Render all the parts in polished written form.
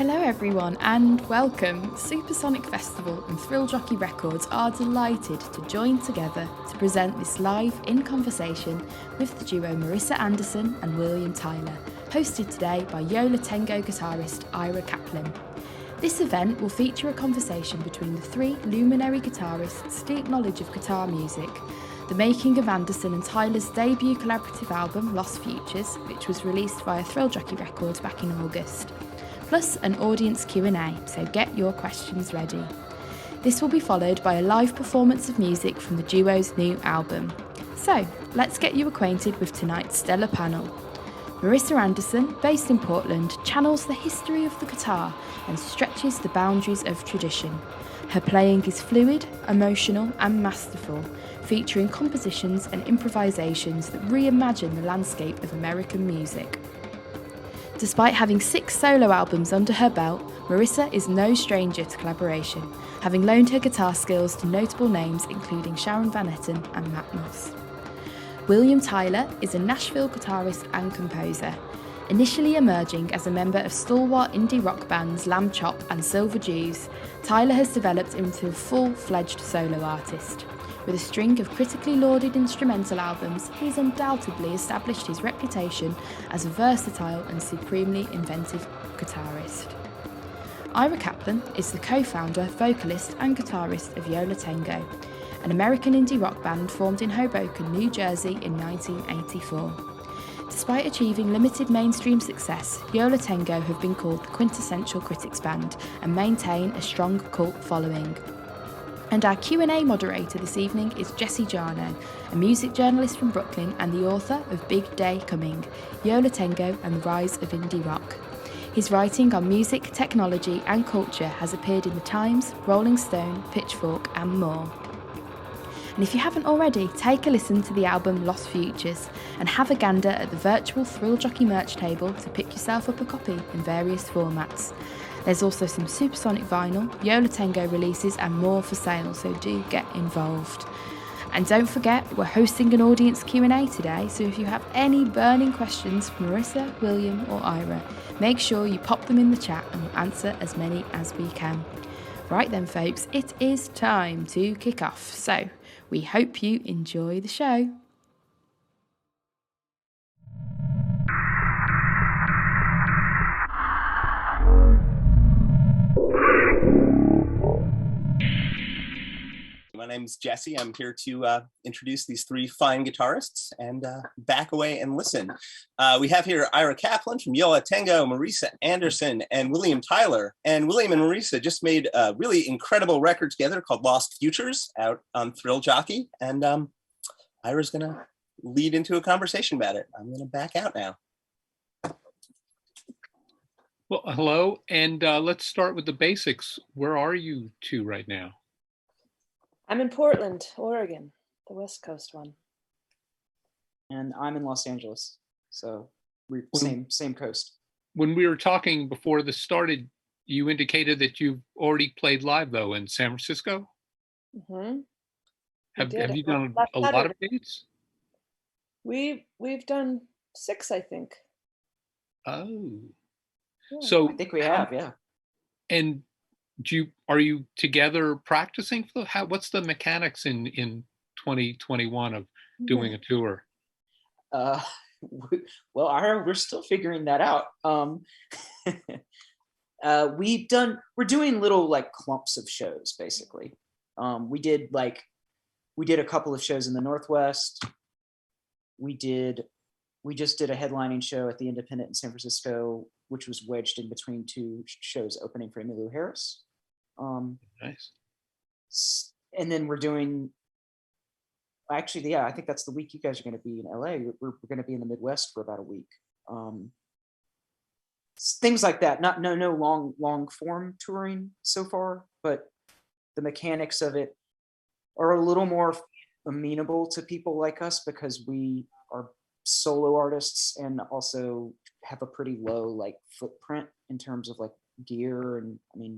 Hello everyone and welcome. Supersonic Festival and Thrill Jockey Records are delighted to join together to present this live in conversation with the duo Marisa Anderson and William Tyler, hosted today by Yo La Tengo guitarist Ira Kaplan. This event will feature a conversation between the three luminary guitarists' deep knowledge of guitar music, the making of Anderson and Tyler's debut collaborative album Lost Futures, which was released via Thrill Jockey Records back in August, plus an audience Q&A, so get your questions ready. This will be followed by a live performance of music from the duo's new album. So, let's get you acquainted with tonight's stellar panel. Marisa Anderson, based in Portland, channels the history of the guitar and stretches the boundaries of tradition. Her playing is fluid, emotional and masterful, featuring compositions and improvisations that reimagine the landscape of American music. Despite having 6 solo albums under her belt, Marisa is no stranger to collaboration, having loaned her guitar skills to notable names including Sharon Van Etten and Matt Moss. William Tyler is a Nashville guitarist and composer. Initially emerging as a member of stalwart indie rock bands Lamb Chop and Silver Jews, Tyler has developed into a full-fledged solo artist. With a string of critically lauded instrumental albums, he's undoubtedly established his reputation as a versatile and supremely inventive guitarist. Ira Kaplan is the co-founder, vocalist and guitarist of Yo La Tengo, an American indie rock band formed in Hoboken, New Jersey in 1984. Despite achieving limited mainstream success, Yo La Tengo have been called the quintessential critics band and maintain a strong cult following. And our Q&A moderator this evening is Jesse Jarno, a music journalist from Brooklyn and the author of Big Day Coming, Yo La Tengo and the Rise of Indie Rock. His writing on music, technology and culture has appeared in The Times, Rolling Stone, Pitchfork and more. And if you haven't already, take a listen to the album Lost Futures and have a gander at the virtual Thrill Jockey merch table to pick yourself up a copy in various formats. There's also some supersonic vinyl, Yo La Tengo releases and more for sale, so do get involved. And don't forget, we're hosting an audience Q&A today, so if you have any burning questions for Marisa, William or Ira, make sure you pop them in the chat and we'll answer as many as we can. Right then folks, it is time to kick off, so we hope you enjoy the show. My name's Jesse. I'm here to introduce these 3 fine guitarists and back away and listen. We have here Ira Kaplan from Yo La Tengo, Marisa Anderson, and William Tyler. And William and Marisa just made a really incredible record together called Lost Futures out on Thrill Jockey. And Ira's going to lead into a conversation about it. I'm going to back out now. Well, hello, and let's start with the basics. Where are you two right now? I'm in Portland, Oregon, the West Coast one. And I'm in Los Angeles, so we're same coast. When we were talking before this started, you indicated that you've already played live, though, in San Francisco? Mm-hmm. Have you done a lot of dates? We've done 6, I think. Oh. Yeah. So I think we have, yeah. And are you together practicing for what's the mechanics in 2021 of doing a tour? Well, we're still figuring that out. We're doing little like clumps of shows basically. We did a couple of shows in the Northwest. We just did a headlining show at the Independent in San Francisco, which was wedged in between 2 shows opening for Emmylou Harris. Nice. And then we're doing, actually, yeah, I think that's the week you guys are going to be in LA. We're going to be in the Midwest for about a week. Things like that. No long form touring so far, but the mechanics of it are a little more amenable to people like us because we are solo artists and also have a pretty low like footprint in terms of like gear, and I mean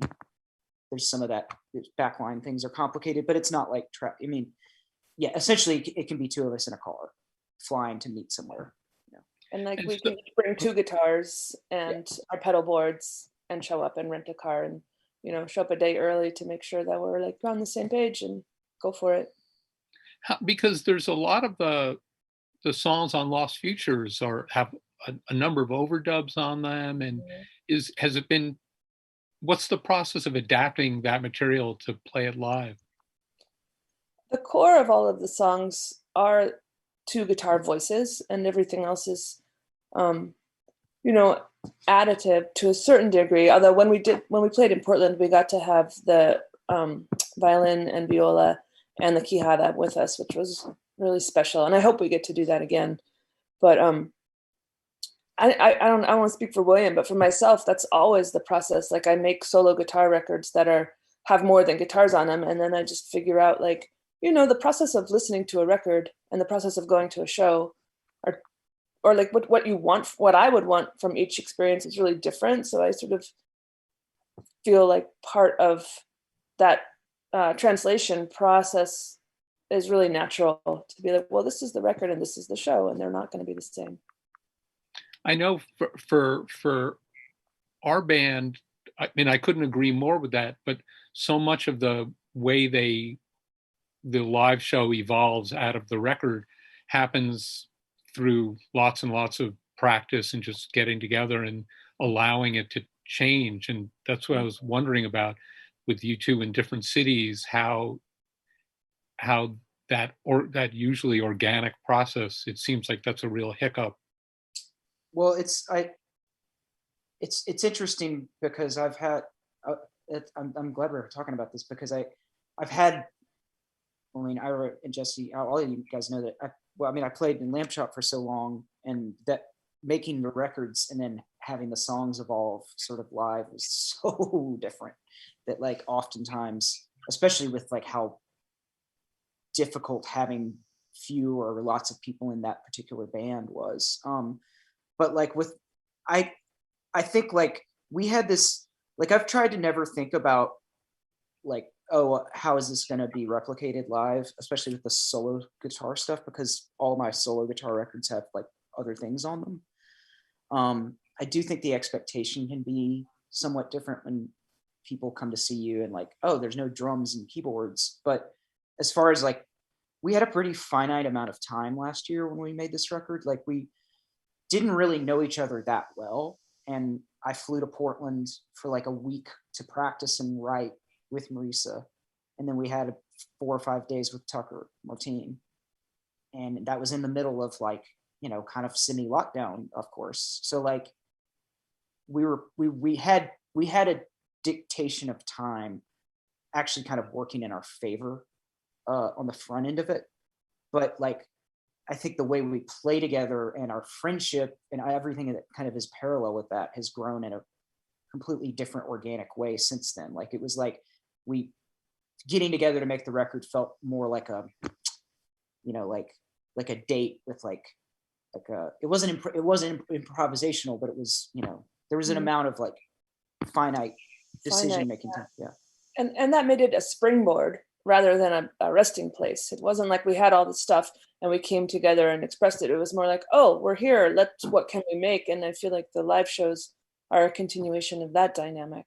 there's some of that backline things are complicated, but it's not like essentially it can be 2 of us in a car flying to meet somewhere, and like we can bring 2 guitars and our pedal boards and show up and rent a car and, show up a day early to make sure that we're like on the same page and go for it. Because there's a lot of the songs on Lost Futures have a number of overdubs on them, and has it been, what's the process of adapting that material to play it live? The core of all of the songs are two guitar voices, and everything else is, additive to a certain degree. Although when we played in Portland, we got to have the violin and viola and the quijada with us, which was really special. And I hope we get to do that again. But I don't want to speak for William, but for myself, that's always the process. Like I make solo guitar records that have more than guitars on them, and then I just figure out like, the process of listening to a record and the process of going to a show or like what you want, what I would want from each experience is really different. So I sort of feel like part of that translation process is really natural to be like, well, this is the record and this is the show, and they're not going to be the same. I know for our band, I mean, I couldn't agree more with that, but so much of the way the live show evolves out of the record happens through lots and lots of practice and just getting together and allowing it to change. And that's what I was wondering about with you two in different cities, how that usually organic process, it seems like that's a real hiccup. Well, it's interesting because I've had I'm glad we're talking about this because I've had, I mean, Ira and Jesse, all of you guys know that I played in Lamp Shop for so long, and that making the records and then having the songs evolve sort of live was so different that like oftentimes, especially with like how difficult having few or lots of people in that particular band was. But like I think like we had this, like I've tried to never think about like, oh, how is this going to be replicated live, especially with the solo guitar stuff, because all my solo guitar records have like other things on them. I do think the expectation can be somewhat different when people come to see you and like, oh, there's no drums and keyboards. But as far as like, we had a pretty finite amount of time last year when we made this record. Like we didn't really know each other that well. And I flew to Portland for like a week to practice and write with Marisa. And then we had 4 or 5 days with Tucker Martine. And that was in the middle of like, kind of semi lockdown, of course. So like we had a dictation of time actually kind of working in our favor on the front end of it. But like, I think the way we play together and our friendship and everything that kind of is parallel with that has grown in a completely different organic way since then. Like it was like we getting together to make the record felt more like a, like a date with like a, it wasn't improvisational, but it was, there was an amount of like finite decision making time. Yeah. And that made it a springboard rather than a resting place. It wasn't like we had all the stuff and we came together and expressed it. It was more like, oh, we're here. What can we make? And I feel like the live shows are a continuation of that dynamic.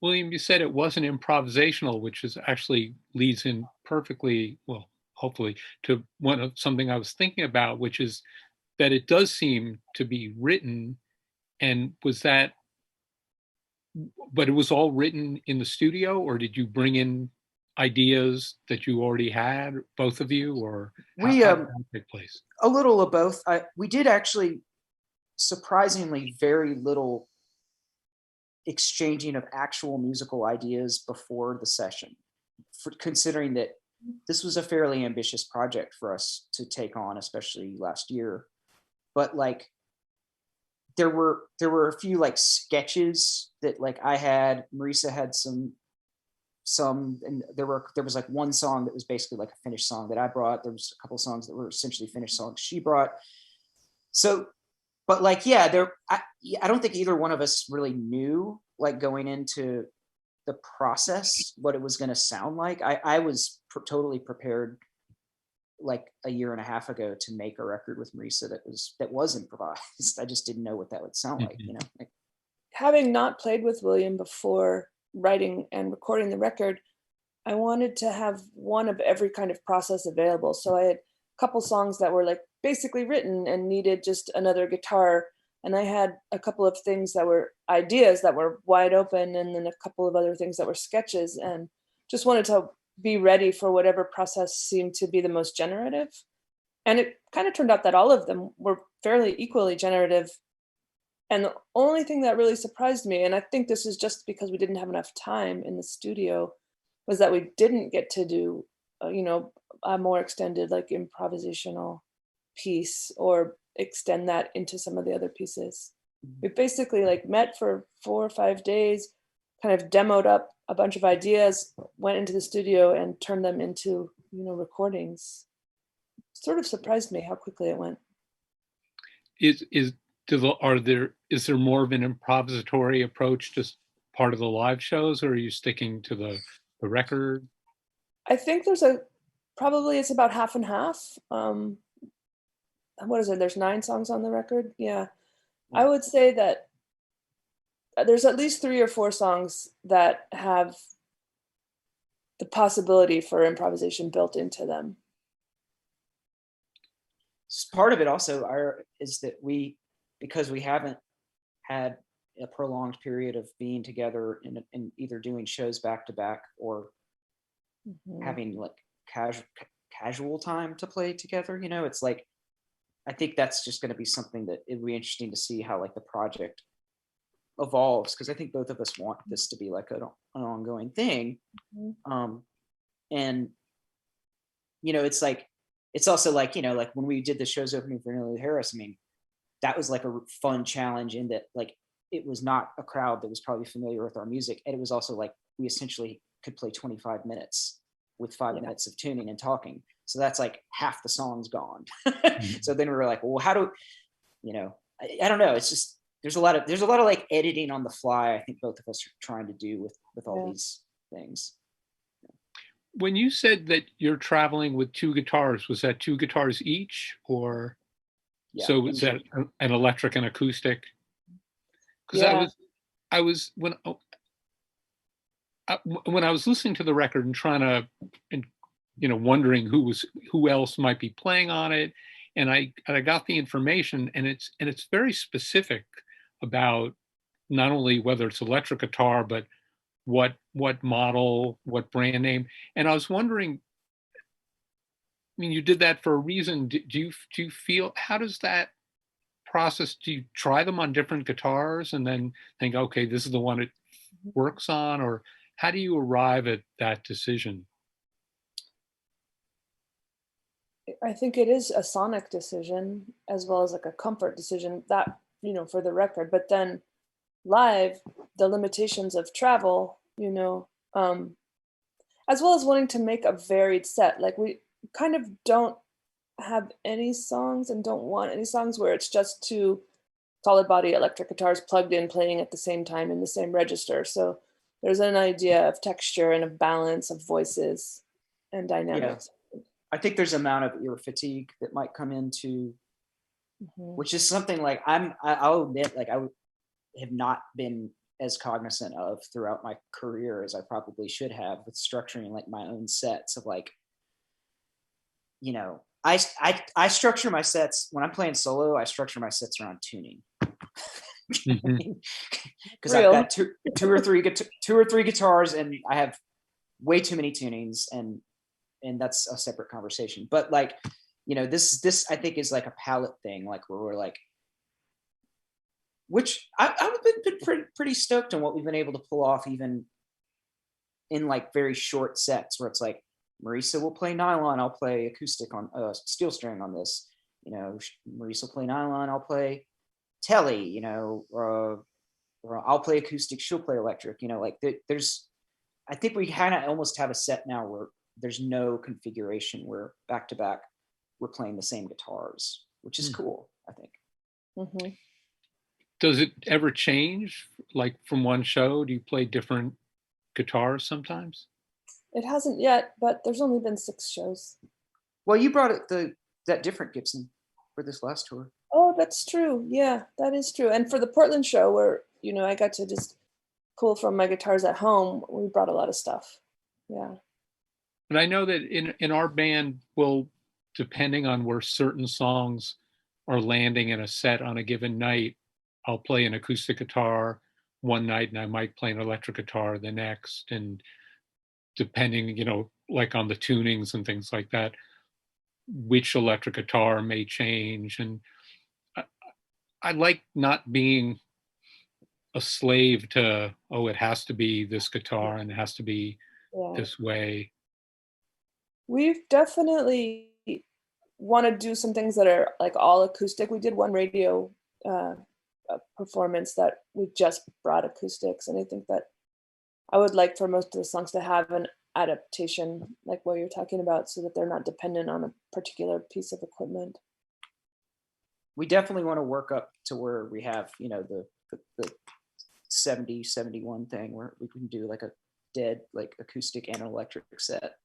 William, you said it wasn't improvisational, which is actually leads in perfectly, well, hopefully, to something I was thinking about, which is that it does seem to be written. And but it was all written in the studio, or did you bring in ideas that you already had, both of you, or how did that take place? A little of both. We did actually surprisingly very little exchanging of actual musical ideas before the session, considering that this was a fairly ambitious project for us to take on, especially last year. But like, there were a few like sketches that like I had, Marisa had some, and there was like one song that was basically like a finished song that I brought. There was a couple songs that were essentially finished songs she brought. So, but like, yeah, I don't think either one of us really knew, like going into the process, what it was going to sound like. I was totally prepared like a year and a half ago to make a record with Marisa that was improvised. I just didn't know what that would sound like, Like, having not played with William before writing and recording the record, I wanted to have one of every kind of process available. So I had a couple songs that were like basically written and needed just another guitar. And I had a couple of things that were ideas that were wide open, and then a couple of other things that were sketches, and just wanted to be ready for whatever process seemed to be the most generative. And it kind of turned out that all of them were fairly equally generative. And the only thing that really surprised me, and I think this is just because we didn't have enough time in the studio, was that we didn't get to do, a more extended like improvisational piece or extend that into some of the other pieces. We basically like met for 4 or 5 days, kind of demoed up a bunch of ideas, went into the studio and turned them into, recordings. Sort of surprised me how quickly it went. Is there more of an improvisatory approach, just part of the live shows, or are you sticking to the record? I think probably it's about half and half. What is it? There's 9 songs on the record. Yeah. I would say that there's at least 3 or 4 songs that have the possibility for improvisation built into them. Part of it also is that because we haven't had a prolonged period of being together and either doing shows back to back or having like casual time to play together, it's like, I think that's just going to be something that it'd be interesting to see how like the project evolves, because I think both of us want this to be like an ongoing thing. And it's like, it's also like, like when we did the show's opening for Nearly Harris, I mean, that was like a fun challenge in that like it was not a crowd that was probably familiar with our music, and it was also like we essentially could play 25 minutes with 5 minutes of tuning and talking. So that's like half the song's gone. So then we were like, well, how do I don't know. It's just there's a lot of like editing on the fly. I think both of us are trying to do with all these things. When you said that you're traveling with 2 guitars, was that 2 guitars each, or so was that an electric and acoustic? Because I was when I was listening to the record and trying to, wondering who else might be playing on it, and I got the information, and it's very specific about not only whether it's electric guitar, but what model, what brand name. And I was wondering, I mean, you did that for a reason. Do you feel, how does that process, do you try them on different guitars and then think, okay, this is the one it works on, or how do you arrive at that decision? I think it is a sonic decision as well as like a comfort decision that, for the record, but then live, the limitations of travel, as well as wanting to make a varied set. Like we kind of don't have any songs and don't want any songs where it's just 2 solid body electric guitars plugged in playing at the same time in the same register. So there's an idea of texture and of balance of voices and dynamics. Yeah. I think there's an amount of ear fatigue that might come into, which is something like I'll admit, like I have not been as cognizant of throughout my career as I probably should have with structuring like my own sets of like, I structure my sets when I'm playing solo. I structure my sets around tuning because I've got two or three guitars and I have way too many tunings, and that's a separate conversation. But like, this I think is like a palette thing, like where we're like, which I've been pretty stoked on what we've been able to pull off, even in like very short sets where it's like, Marisa will play nylon, I'll play acoustic on steel string on this. Marisa will play nylon, I'll play telly. Or I'll play acoustic, she'll play electric. Like there's, I think we kind of almost have a set now where there's no configuration where back to back we're playing the same guitars, which is cool, I think. Does it ever change, like from one show? Do you play different guitars sometimes? It hasn't yet, but there's only been 6 shows. Well, you brought that different Gibson for this last tour. Oh, that's true. Yeah, that is true. And for the Portland show, we're I got to just pull from my guitars at home. We brought a lot of stuff. Yeah. But I know that in our band, we'll, depending on where certain songs are landing in a set on a given night, I'll play an acoustic guitar one night and I might play an electric guitar the next. And depending, like on the tunings and things like that, which electric guitar may change. And I like not being a slave to, it has to be this guitar and it has to be this way. We've definitely want to do some things that are like all acoustic. We did one radio performance that we just brought acoustics, and I think that I would like for most of the songs to have an adaptation like what you're talking about, so that they're not dependent on a particular piece of equipment. We definitely want to work up to where we have, the 70-71 thing where we can do like a dead like acoustic and electric set.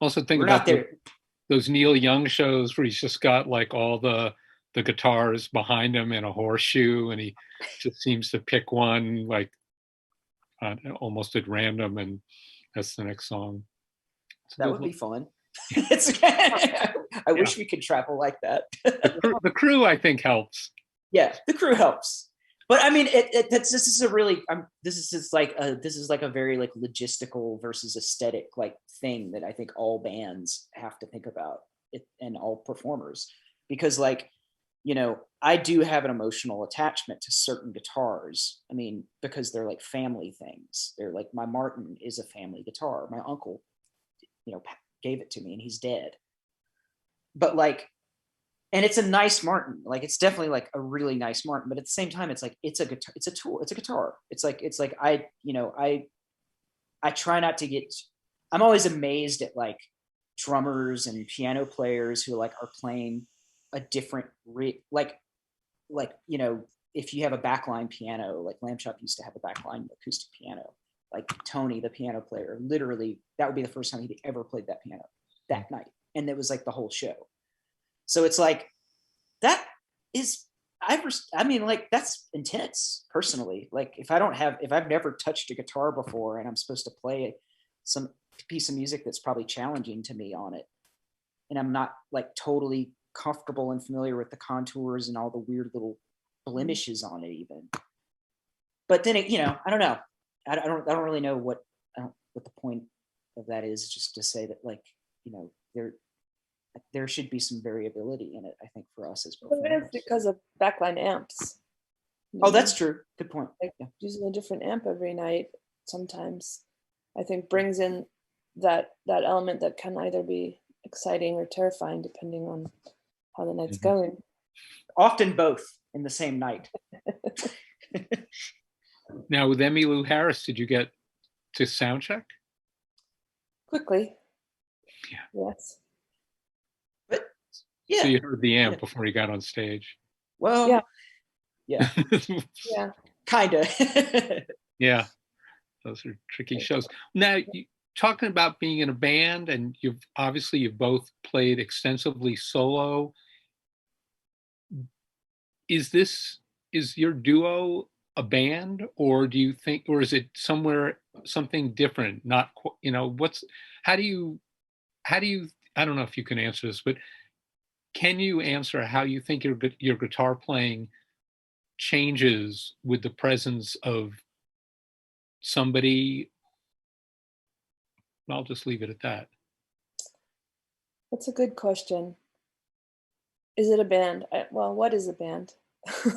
Also think about those Neil Young shows where he's just got like all the guitars behind him in a horseshoe, and he just seems to pick one like almost at random, and that's the next song. That would be fun. I wish we could travel like that. The crew, I think, helps. Yeah, the crew helps. But I mean, this is a very like logistical versus aesthetic like thing that I think all bands have to think about, and all performers, because like, I do have an emotional attachment to certain guitars. I mean, because they're like family things. They're like, my Martin is a family guitar. My uncle, gave it to me and he's dead. But like, and it's a nice Martin. Like, it's definitely like a really nice Martin, but at the same time, it's like, it's a guitar, it's a tool, it's a guitar. It's like, I try not to get, I'm always amazed at like drummers and piano players who like are playing a different, if you have a backline piano, like Lamb Chop used to have a backline acoustic piano, like Tony, the piano player, literally that would be the first time he'd ever played that piano that night. And it was like the whole show. So it's like, that is, like, that's intense personally. Like if I've never touched a guitar before and I'm supposed to play some piece of music that's probably challenging to me on it, and I'm not like totally comfortable and familiar with the contours and all the weird little blemishes on it even. But then it, I don't know. I don't really know what the point of that is, just to say that like, there should be some variability in it, I think, for us as performers. But it's because of backline amps. Oh, that's true. Good point. Like using a different amp every night sometimes, I think, brings in that element that can either be exciting or terrifying depending on how the night's going. Often both in the same night. Now with Emmylou Harris, did you get to sound check? Quickly. Yeah. Yes. But yeah. So you heard the amp before you got on stage. Well, yeah. Yeah. Kinda. Yeah. Those are tricky shows. Now, talking about being in a band, and you've both played extensively solo. Is your duo a band, or do you think, or is it something different? Not, how do you, I don't know if you can answer this, but can you answer how you think your guitar playing changes with the presence of somebody? I'll just leave it at that. That's a good question. Is it a band? What is a band?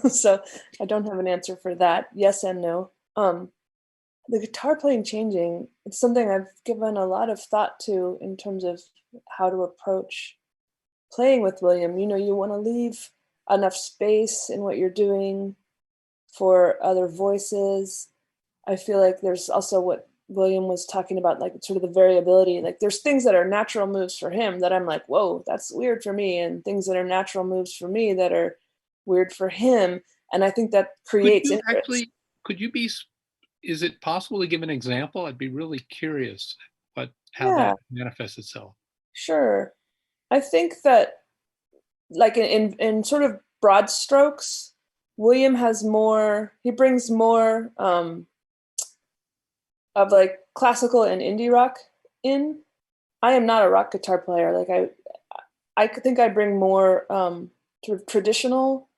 So I don't have an answer for that. Yes and no. The guitar playing changing, it's something I've given a lot of thought to in terms of how to approach playing with William. You want to leave enough space in what you're doing for other voices. I feel like there's also what William was talking about, like sort of the variability. Like there's things that are natural moves for him that I'm like, whoa, that's weird for me, and things that are natural moves for me that are weird for him. And I think that creates interest. Is it possible to give an example? I'd be really curious how that manifests itself. Sure. I think that like in sort of broad strokes, William has more, he brings more of like classical and indie rock in. I am not a rock guitar player. Like I think I bring more sort of traditional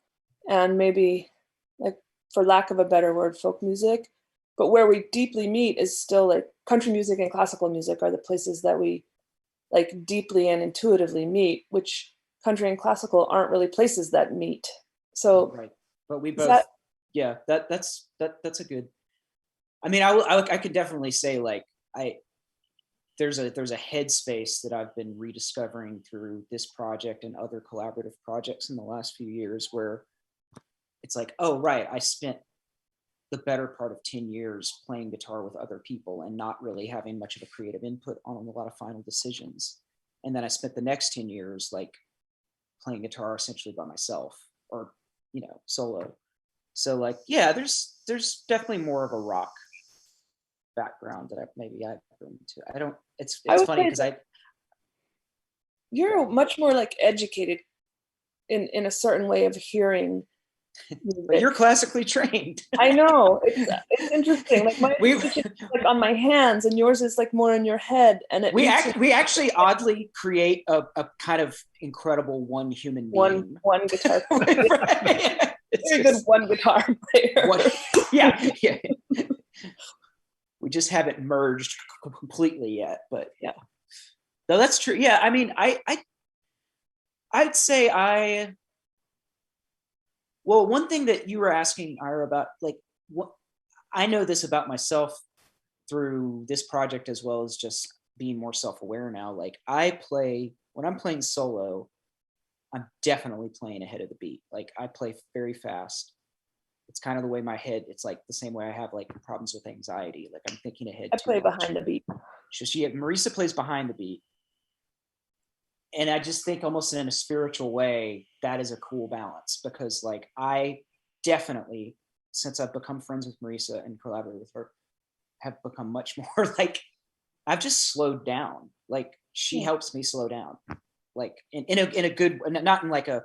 and maybe, like, for lack of a better word, folk music. But where we deeply meet is still like country music and classical music are the places that we like deeply and intuitively meet, which country and classical aren't really places that meet. So Right, but we both, yeah, that's a good. I mean, I could definitely say like there's a headspace that I've been rediscovering through this project and other collaborative projects in the last few years, where it's like, oh right, I spent the better part of 10 years playing guitar with other people and not really having much of a creative input on a lot of final decisions. And then I spent the next 10 years like playing guitar essentially by myself, or, you know, solo. So like, yeah, there's definitely more of a rock background that I bring to. I don't, it's funny because you're much more like educated in a certain way of hearing. But you're classically trained. I know, it's interesting. Like my is like on my hands, and yours is like more in your head. And we actually oddly create a kind of incredible one human being. One guitar player. Right. Very good one guitar player. Yeah. We just haven't merged completely yet, but yeah. No, that's true. Yeah, I mean, I'd say well, one thing that you were asking, Ira, about, like, what I know this about myself through this project, as well as just being more self-aware now. Like, when I'm playing solo, I'm definitely playing ahead of the beat. Like, I play very fast. It's kind of the way my head, it's like the same way I have like problems with anxiety. Like, I'm thinking ahead. I play behind the beat. Marisa plays behind the beat. And I just think almost in a spiritual way, that is a cool balance, because like I definitely, since I've become friends with Marisa and collaborated with her, have become much more like, I've just slowed down. Like, she helps me slow down, like in a good, not in like a,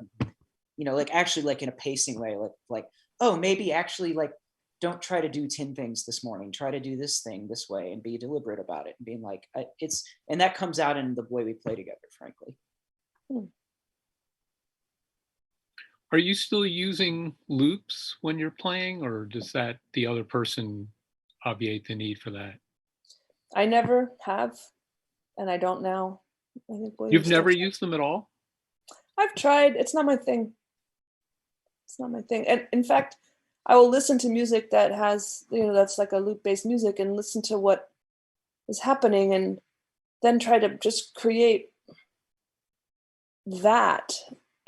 you know, like actually like in a pacing way, like, oh, maybe actually like, don't try to do 10 things this morning. Try to do this thing this way and be deliberate about it, and being like, and that comes out in the way we play together, frankly. Are you still using loops when you're playing, or does that the other person obviate the need for that? I never have, and I don't now. I think you've never used them at all? I've tried. It's not my thing. It's not my thing. And in fact, I will listen to music that has, you know, that's like a loop-based music, and listen to what is happening, and then try to just create that.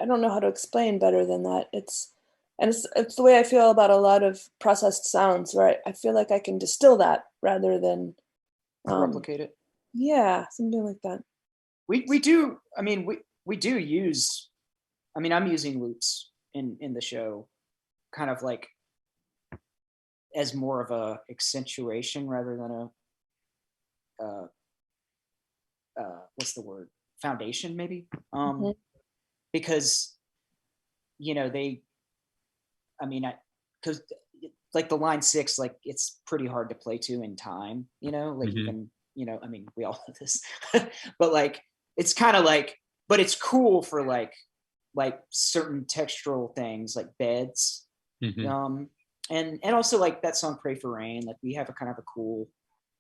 I don't know how to explain better than that. It's the way I feel about a lot of processed sounds, where I feel like I can distill that rather than replicate it. Yeah, something like that. We do. I mean, we do use. I mean, I'm using loops in the show, kind of like as more of a accentuation rather than a what's the word, foundation maybe, because, you know, because like the line 6, like it's pretty hard to play to in time, you know, like even, you know, I mean, we all know this, but like it's kind of like, but it's cool for like certain textural things like beds. And also like that song Pray for Rain, like we have a kind of a cool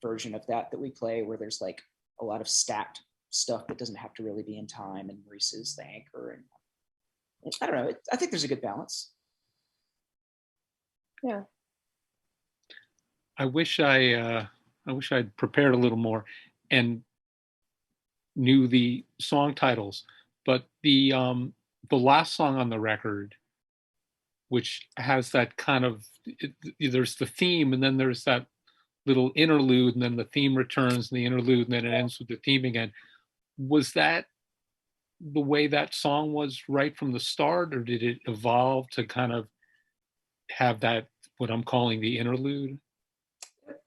version of that we play, where there's like a lot of stacked stuff that doesn't have to really be in time, and Marisa's the anchor, and I don't know, I think there's a good balance. Yeah. I wish I'd prepared a little more and knew the song titles, but the last song on the record, which has that kind of, there's the theme, and then there's that little interlude, and then the theme returns, and the interlude, and then it ends with the theme again. Was that the way that song was right from the start, or did it evolve to kind of have that, what I'm calling the interlude?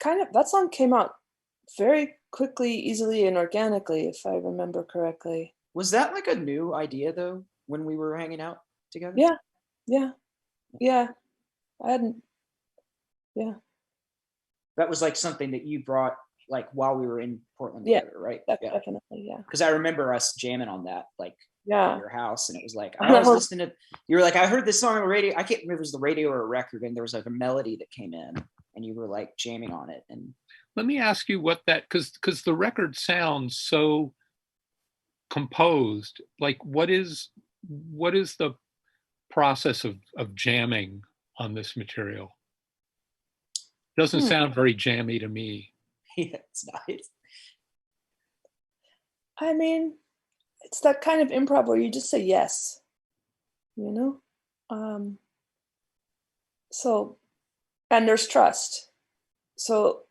Kind of, that song came out very quickly, easily, and organically, if I remember correctly. Was that like a new idea though, when we were hanging out together? Yeah. I hadn't. Yeah. That was like something that you brought like while we were in Portland Yeah, together, right? Yeah. definitely. Yeah. Because I remember us jamming on that, like Yeah. at your house, and it was like I was listening to. You were like, I heard this song on the radio. I can't remember if it was the radio or a record, and there was like a melody that came in, and you were like jamming on it. And let me ask you what that, because the record sounds so composed. Like, what is the process of jamming on this material? Doesn't sound very jammy to me. yeah, it's nice. I mean, it's that kind of improv where you just say yes, you know? So, and there's trust. So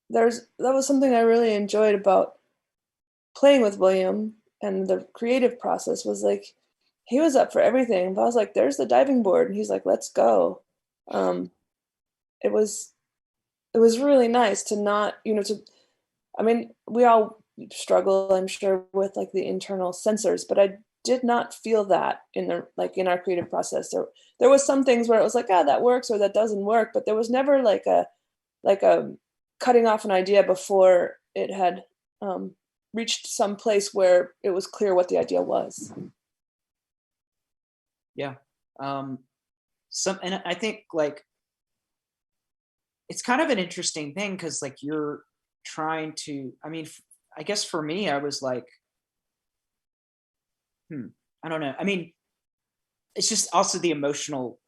that was something I really enjoyed about playing with William, and the creative process was like, he was up for everything. But I was like, there's the diving board. And he's like, let's go. It was really nice to not, I mean, we all struggle, I'm sure, with like the internal censors, but I did not feel that in our creative process. There was some things where it was like, that works or that doesn't work, but there was never like a cutting off an idea before it had reached some place where it was clear what the idea was. Yeah. And I think like it's kind of an interesting thing because like you're trying to, I mean, I guess for me, I was like, I don't know. I mean, it's just also the emotional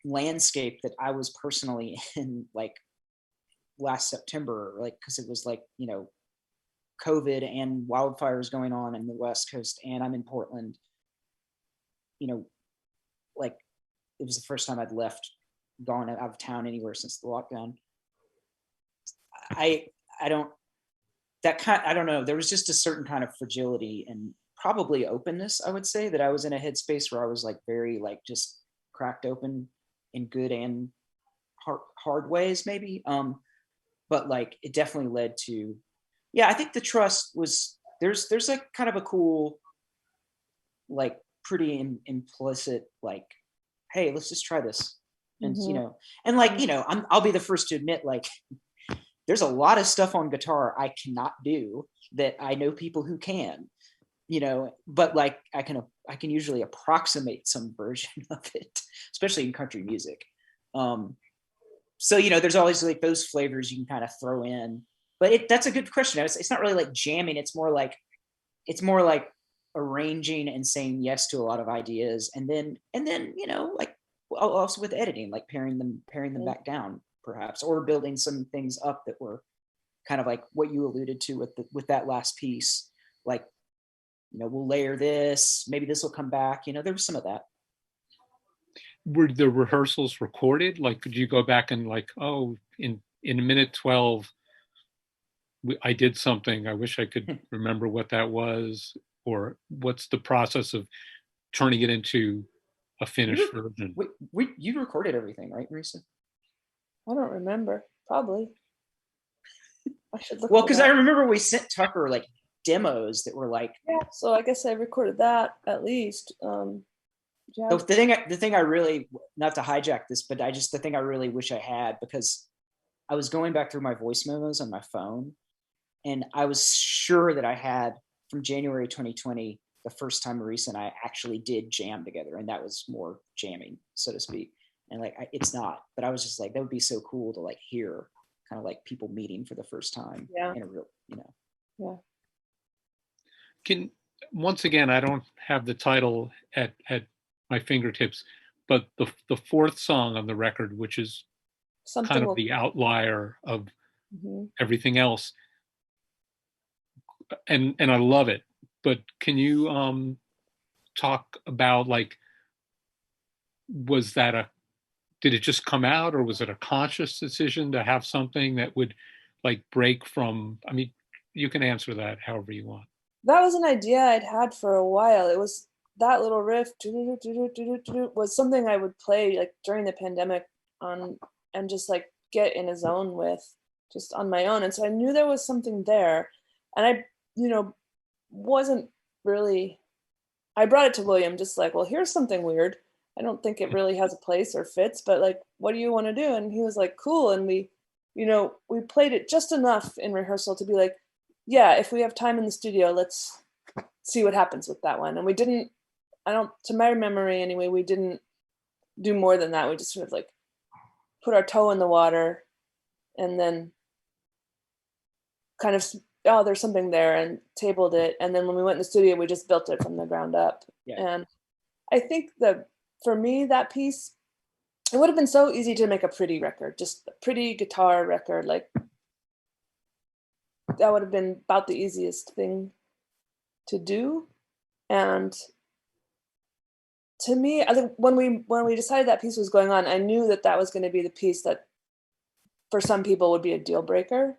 landscape that I was personally in like last September, like, because it was like, COVID and wildfires going on in the West Coast, and I'm in Portland, like it was the first time I'd gone out of town anywhere since the lockdown. I don't know. There was just a certain kind of fragility and probably openness, I would say, that I was in a headspace where I was like very like just cracked open in good and hard ways maybe. But like it definitely led to, I think the trust was, there's like kind of a cool, like pretty implicit, like, hey, let's just try this. And, and like, I'll be the first to admit, like, there's a lot of stuff on guitar I cannot do that I know people who can, but like I can usually approximate some version of it, especially in country music. So, there's always like those flavors you can kind of throw in, but that's a good question. It's not really like jamming. It's more like arranging and saying yes to a lot of ideas. And then, like also with editing, like paring them back down perhaps, or building some things up that were kind of like what you alluded to with that last piece. Like, we'll layer this, maybe this will come back, there was some of that. Were the rehearsals recorded? Like, could you go back and like, oh, in minute 12, I did something. I wish I could remember what that was, or what's the process of turning it into a finished version? You recorded everything, right, Marisa? I don't remember. Probably. I should look. Well, because I remember we sent Tucker like demos that were like. Yeah, so I guess I recorded that at least. Yeah. The thing I really, not to hijack this, but the thing I really wish I had, because I was going back through my voice memos on my phone, and I was sure that I had from January 2020, the first time Marisa and I actually did jam together, and that was more jamming, so to speak. And like, it's not, but I was just like, that would be so cool to like hear kind of like people meeting for the first time. Yeah. In a real, Yeah. Once again, I don't have the title at my fingertips, but the fourth song on the record, which is kind of the outlier of everything else, and I love it. But can you talk about like, did it just come out, or was it a conscious decision to have something that would like break from? I mean, you can answer that however you want. That was an idea I'd had for a while. It was that little riff was something I would play like during the pandemic and just like get in a zone with just on my own. And so I knew there was something there, and I, wasn't really, I brought it to William just like, well, here's something weird. I don't think it really has a place or fits, but like, what do you want to do? And he was like, cool. And we, we played it just enough in rehearsal to be like, yeah, if we have time in the studio, let's see what happens with that one. And we didn't, to my memory anyway, we didn't do more than that. We just sort of like put our toe in the water and then kind of, oh, there's something there, and tabled it. And then when we went in the studio, we just built it from the ground up. Yeah. And I think that for me, that piece, it would have been so easy to make a pretty record, just a pretty guitar record. Like that would have been about the easiest thing to do. And to me, I think when we decided that piece was going on, I knew that was going to be the piece that for some people would be a deal breaker,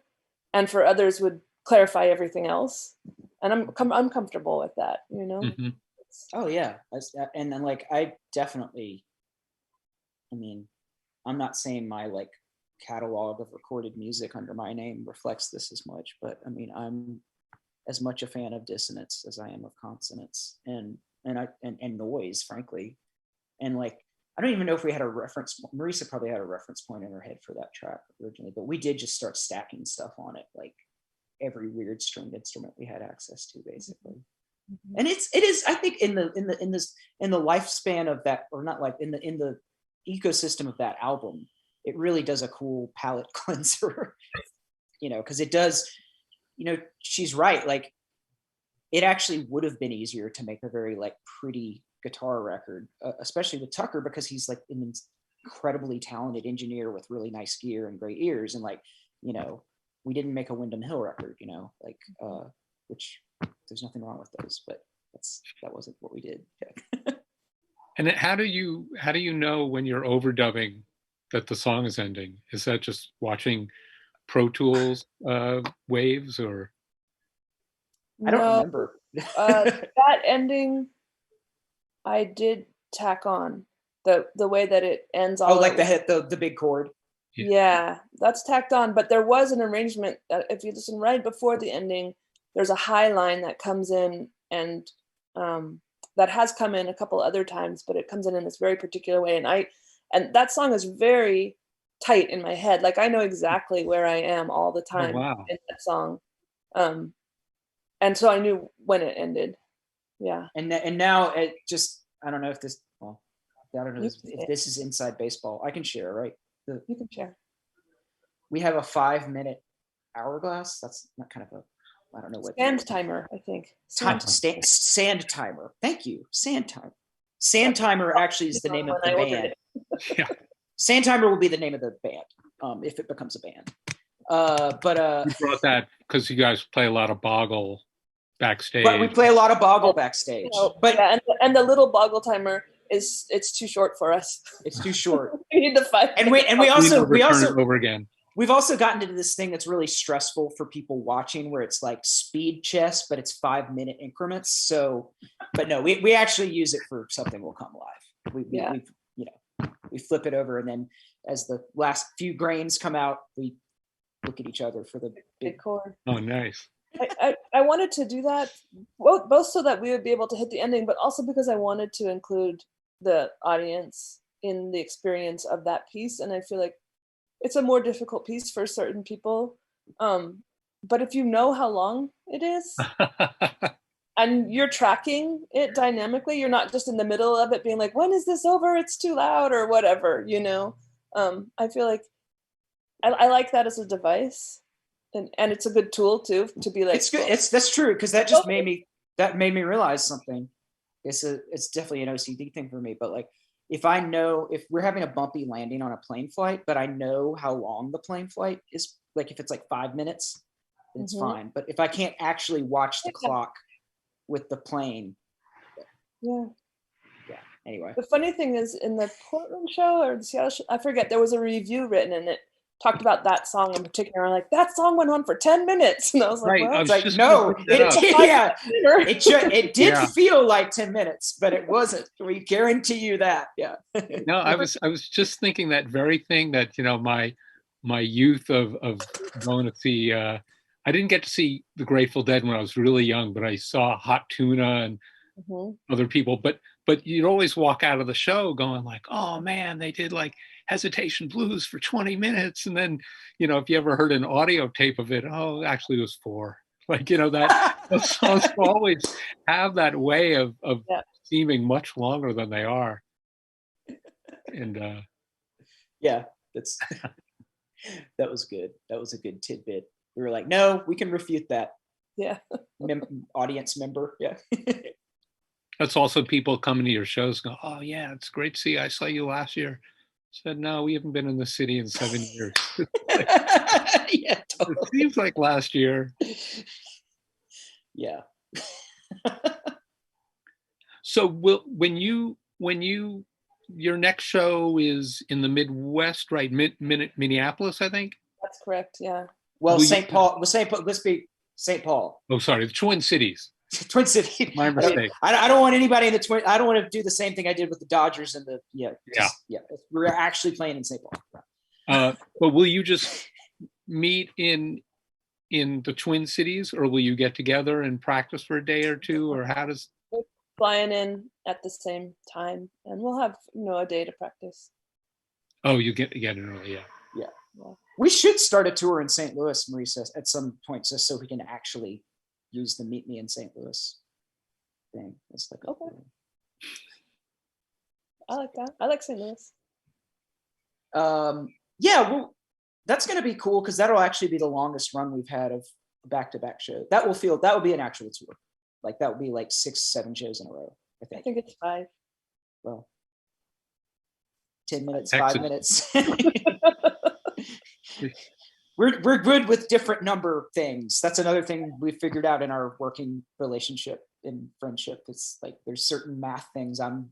and for others would clarify everything else. And I'm comfortable with that, Mm-hmm. Oh yeah, and then like I definitely, I mean, I'm not saying my like catalog of recorded music under my name reflects this as much, but I mean, I'm as much a fan of dissonance as I am of consonance and noise, frankly. And like, I don't even know if we had a reference. Marisa probably had a reference point in her head for that track originally, but we did just start stacking stuff on it, like every weird stringed instrument we had access to, basically. Mm-hmm. And it is, I think, in the lifespan of that, or not like in the ecosystem of that album, it really does a cool palate cleanser, because it does, she's right. Like, it actually would have been easier to make a very like pretty guitar record, especially with Tucker, because he's like an incredibly talented engineer with really nice gear and great ears. And like, we didn't make a Windham Hill record, which there's nothing wrong with those, but that wasn't what we did. And how do you know when you're overdubbing that the song is ending? Is that just watching Pro Tools waves, or? I don't remember. That ending, I did tack on the way that it ends. Oh, like the big chord. Yeah, that's tacked on. But there was an arrangement that, if you listen right before the ending, there's a high line that comes in, and that has come in a couple other times, but it comes in this very particular way. And that song is very tight in my head. Like, I know exactly where I am all the time. Oh, wow. In that song. And so I knew when it ended. Yeah. And now it just, I don't know if this, well, I don't know if this is inside baseball. I can share, right? You can share. We have a 5-minute hourglass. That's not kind of I don't know what. Sand timer, I think. Sand timer. Thank you. Sand timer. Sand timer actually is the name of the band. Yeah. Sand timer will be the name of the band, if it becomes a band. But you brought that because you guys play a lot of Boggle backstage. But we play a lot of Boggle backstage. But yeah, and the little Boggle timer it's too short for us. It's too short. We need to find. And we also over again. We've also gotten into this thing that's really stressful for people watching, where it's like speed chess, but it's 5-minute increments. So, but no, we actually use it for something will come live. We flip it over, and then as the last few grains come out, we look at each other for the big chord. Oh, nice. I wanted to do that both so that we would be able to hit the ending, but also because I wanted to include the audience in the experience of that piece. And I feel like it's a more difficult piece for certain people. But if you know how long it is and you're tracking it dynamically, you're not just in the middle of it being like, when is this over? It's too loud or whatever, I feel like I like that as a device. And it's a good tool too, to be like, it's good. That's true, because that just made me realize something. It's definitely an OCD thing for me, but like, if we're having a bumpy landing on a plane flight, but I know how long the plane flight is, like if it's like 5 minutes, then it's fine. But if I can't actually watch the clock with the plane. Yeah. Anyway. The funny thing is, in the Portland show or the Seattle show, I forget, there was a review written and it talked about that song in particular. I'm like, that song went on for 10 minutes. And I was like, right. what? No, it did feel like 10 minutes, but it wasn't. We guarantee you that. Yeah. No, I was just thinking that very thing, that, my youth of going to see, I didn't get to see the Grateful Dead when I was really young, but I saw Hot Tuna and other people, but you'd always walk out of the show going like, oh man, they did like Hesitation Blues for 20 minutes. And then, if you ever heard an audio tape of it, oh, actually it was 4. Like, that those songs always have that way of seeming much longer than they are. And yeah, that was good. That was a good tidbit. We were like, no, we can refute that. Yeah. Audience member. Yeah. That's also people coming to your shows go, oh yeah, it's great to see you. I saw you last year. Said, no, we haven't been in the city in 7 years. Yeah, totally. It seems like last year. Yeah. So when your next show is in the Midwest, right? Minneapolis, I think. That's correct. Yeah. Well, St. Paul. Let's be St. Paul. Oh, sorry, the Twin Cities. Twin Cities. My mistake. I don't want anybody in the Twin. I don't want to do the same thing I did with the Dodgers and the yeah. We're actually playing in St. Paul. But will you just meet in the Twin Cities, or will you get together and practice for a day or two, or how does? We're flying in at the same time, and we'll have a day to practice. Oh, you get in early, yeah. Yeah. We should start a tour in St. Louis, Marisa, at some point, just so we can actually use the Meet Me in St. Louis thing. It's like, okay. I like that. I like St. Louis. Yeah, well, that's going to be cool because that'll actually be the longest run we've had of back-to-back shows. That will be an actual tour. Like that would be like 6-7 shows in a row. I think it's 5. Well, 10 minutes, Excellent. 5 minutes. We're good with different number things. That's another thing we figured out in our working relationship and friendship. It's like there's certain math things I'm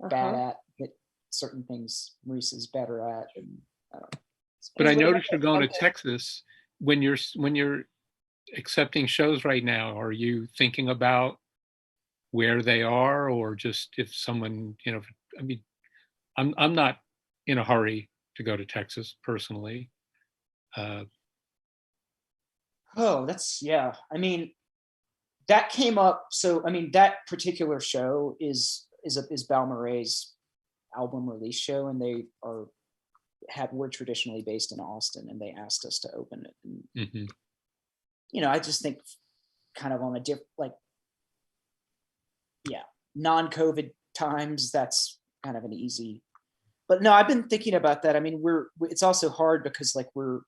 bad at, but certain things Marisa's better at. And I don't know. But I noticed you're going to Texas when you're accepting shows right now. Are you thinking about where they are, or just if someone, I mean, I'm not in a hurry to go to Texas personally. I mean, that came up. So, I mean, that particular show is Balmorray's album release show, and we're traditionally based in Austin, and they asked us to open it. And, I just think kind of on a non-COVID times, that's kind of an easy, but no, I've been thinking about that. I mean, it's also hard because like for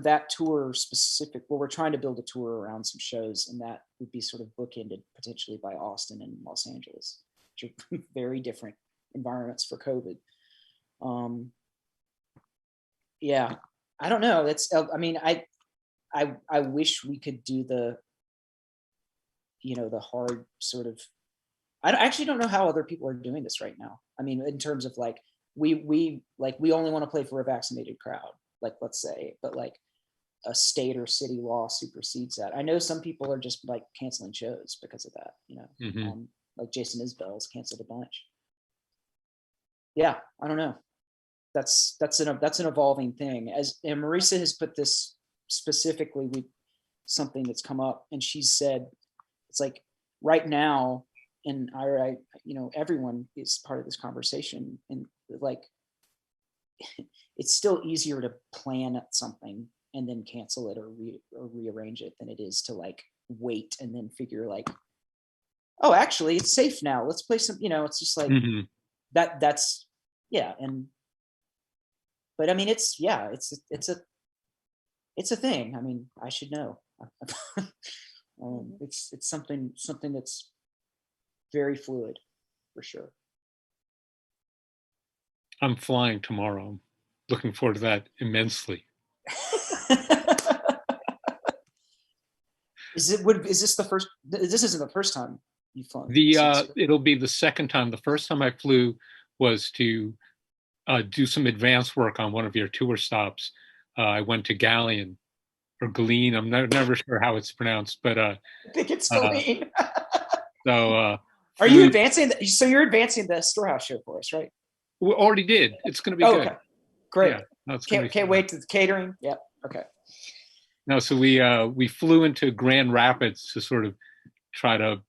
that tour specific, we're trying to build a tour around some shows, and that would be sort of bookended potentially by Austin and Los Angeles, which are very different environments for COVID. Yeah, I don't know. I mean, I wish we could do the hard sort of, I actually don't know how other people are doing this right now. I mean, in terms of like, we only want to play for a vaccinated crowd, like, let's say, but like a state or city law supersedes that. I know some people are just like canceling shows because of that, like Jason Isbell's canceled a bunch. Yeah, I don't know. That's an evolving thing. And Marisa has put this specifically with something that's come up, and she said, it's like right now, and Ira, everyone is part of this conversation, and like, it's still easier to plan something and then cancel it or rearrange it than it is to like wait and then figure like, oh, actually it's safe now. Let's play some, it's just like that's yeah. But I mean, it's a thing. I mean, I should know. It's something that's very fluid for sure. I'm flying tomorrow. I'm looking forward to that immensely. Is this the first? This isn't the first time you've flown. It'll be the second time. The first time I flew was to do some advance work on one of your tour stops. I went to Galleon or Galeen. I'm never sure how it's pronounced, but I think it's Galeen. So are you advancing? So you're advancing the Storehouse show for us, right? We already did. It's going to be good. Okay. Great. Yeah, no, can't wait to the catering. Yep. Okay. No, so we flew into Grand Rapids to sort of try to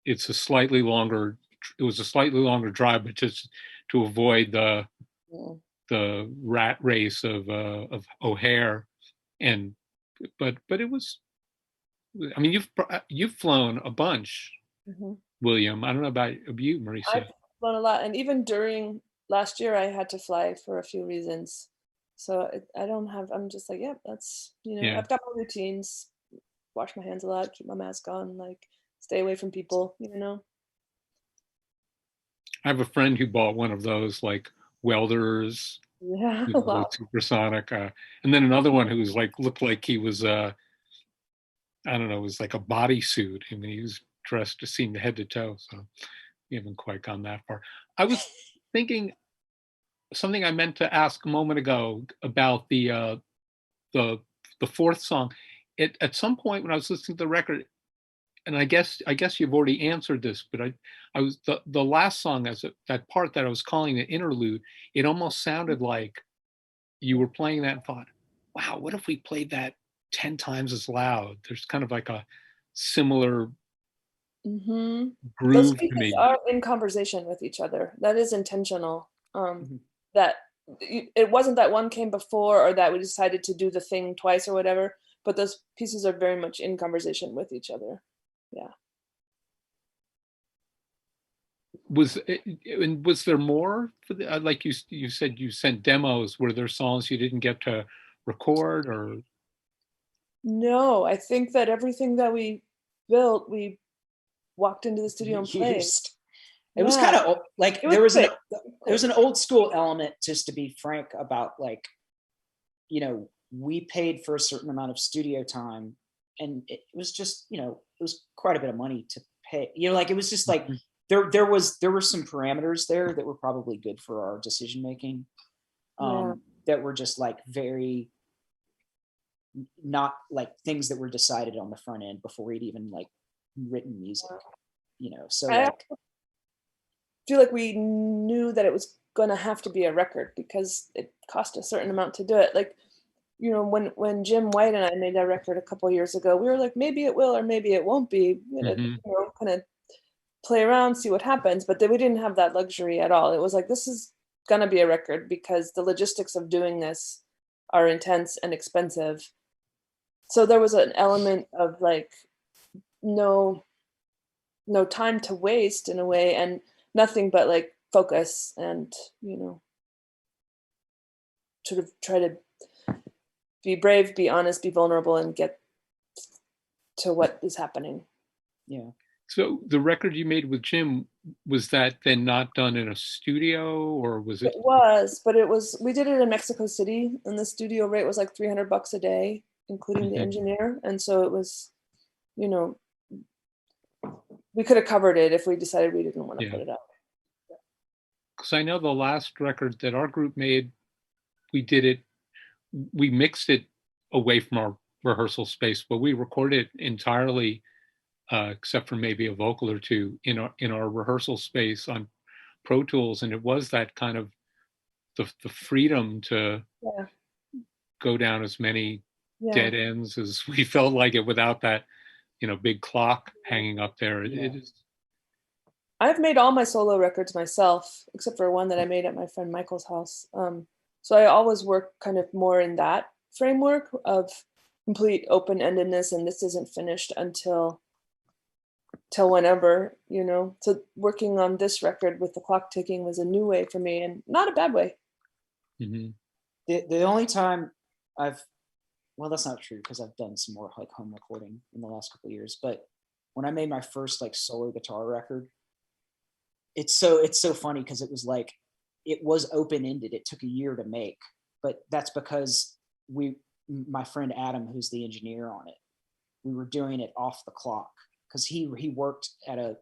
it's a slightly longer. It was a slightly longer drive, but just to avoid the rat race of O'Hare, and but it was. I mean, you've flown a bunch, William. I don't know about you, Marisa. I've flown a lot, and even during last year, I had to fly for a few reasons. So I don't have. I'm just like, yeah, that's Yeah. I've got my routines. Wash my hands a lot, keep my mask on, like stay away from people. I have a friend who bought one of those like welders, Yeah, a lot. supersonic, and then another one who was like looked like he was I don't know, it was like a bodysuit. I mean, he was dressed to seem head to toe. So we haven't quite gone that far. I was thinking something I meant to ask a moment ago about the fourth song. At some point when I was listening to the record, and I guess you've already answered this, but I was the last song that part that I was calling the interlude. It almost sounded like you were playing that and thought, wow, what if we played that 10 times as loud? There's kind of like a similar Those groove to pieces me. are in conversation with each other. That is intentional. That it wasn't that one came before or that we decided to do the thing twice or whatever, but those pieces are very much in conversation with each other. Yeah. Was there more for like you said you sent demos? Were there songs you didn't get to record or? No, I think that everything that we built, we walked into the studio and played. It was kind of like there was an old school element, just to be frank, about like, we paid for a certain amount of studio time, and it was just, it was quite a bit of money to pay. Like it was just like there were some parameters there that were probably good for our decision making, that were just like very not like things that were decided on the front end before we'd even like written music. So I feel like we knew that it was gonna have to be a record because it cost a certain amount to do it. Like, when Jim White and I made that record a couple years ago, we were like, maybe it will or maybe it won't be. Kind of play around, see what happens. But then we didn't have that luxury at all. It was like, this is gonna be a record because the logistics of doing this are intense and expensive. So there was an element of like no time to waste in a way, and nothing but like focus and sort of try to be brave, be honest, be vulnerable, and get to what is happening. Yeah. So the record you made with Jim, was that then not done in a studio, or was it? It was, but we did it in Mexico City, and the studio rate was like $300 a day, including the engineer. And so it was, we could have covered it if we decided we didn't want to put it out. Because I know the last record that our group made, we mixed it away from our rehearsal space, but we recorded it entirely, except for maybe a vocal or two, in our rehearsal space on Pro Tools, and it was that kind of the freedom to go down as many dead ends as we felt like it, without that big clock hanging up there. It is. I've made all my solo records myself, except for one that I made at my friend Michael's house. So I always work kind of more in that framework of complete open-endedness, and this isn't finished until whenever, So working on this record with the clock ticking was a new way for me, and not a bad way. Mm-hmm. The only time well, that's not true, because I've done some more like home recording in the last couple of years. But when I made my first like solo guitar record, it's so funny because it was like, it was open-ended. It took a year to make, but that's because my friend Adam, who's the engineer on it, we were doing it off the clock because he worked at a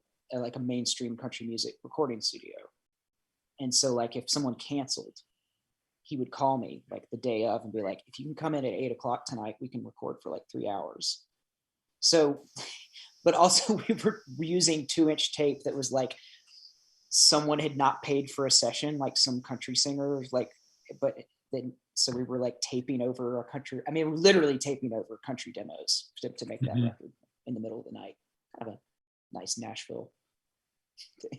mainstream country music recording studio. And so like if someone canceled, he would call me like the day of and be like, if you can come in at 8:00 tonight, we can record for like 3 hours. So, but also we were using 2-inch tape that was like, someone had not paid for a session, like some country singer, like, but then, so we were like taping over we're literally taping over country demos to make that record in the middle of the night. Kind of a nice Nashville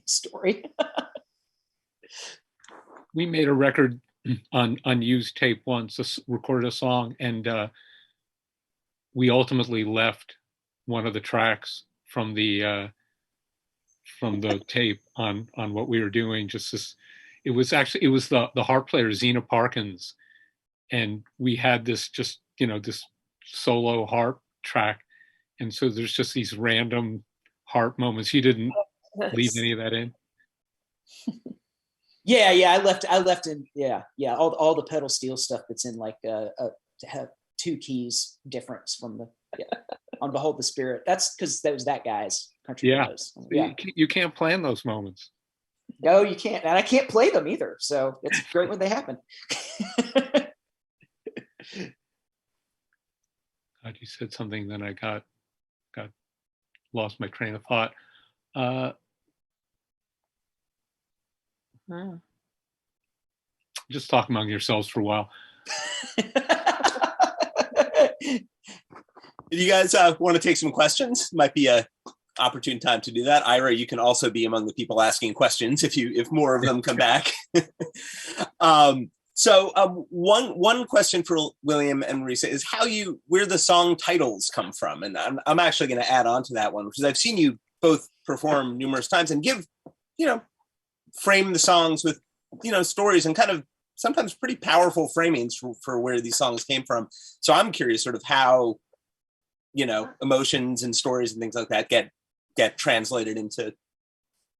story. We made a record on used tape once, recorded a song, and we ultimately left one of the tracks from the tape on what we were doing. Just this, it was the harp player Zena Parkins, and we had this just this solo harp track, and so there's just these random harp moments. You didn't leave any of that in. Yeah, I left in all the pedal steel stuff that's in like to have 2 keys difference from the on Behold the Spirit. That's because that was that guy's country. Yeah, you can't plan those moments. No, you can't, and I can't play them either. So it's great when they happen. God, you said something, then I got lost my train of thought. Just talk among yourselves for a while. If you guys want to take some questions, might be a opportune time to do that. Ira, you can also be among the people asking questions if more of them come back. So one question for William and Marisa is where the song titles come from, and I'm actually going to add on to that one, because I've seen you both perform numerous times and give frame the songs with stories and kind of sometimes pretty powerful framings for where these songs came from. So I'm curious sort of how emotions and stories and things like that get translated into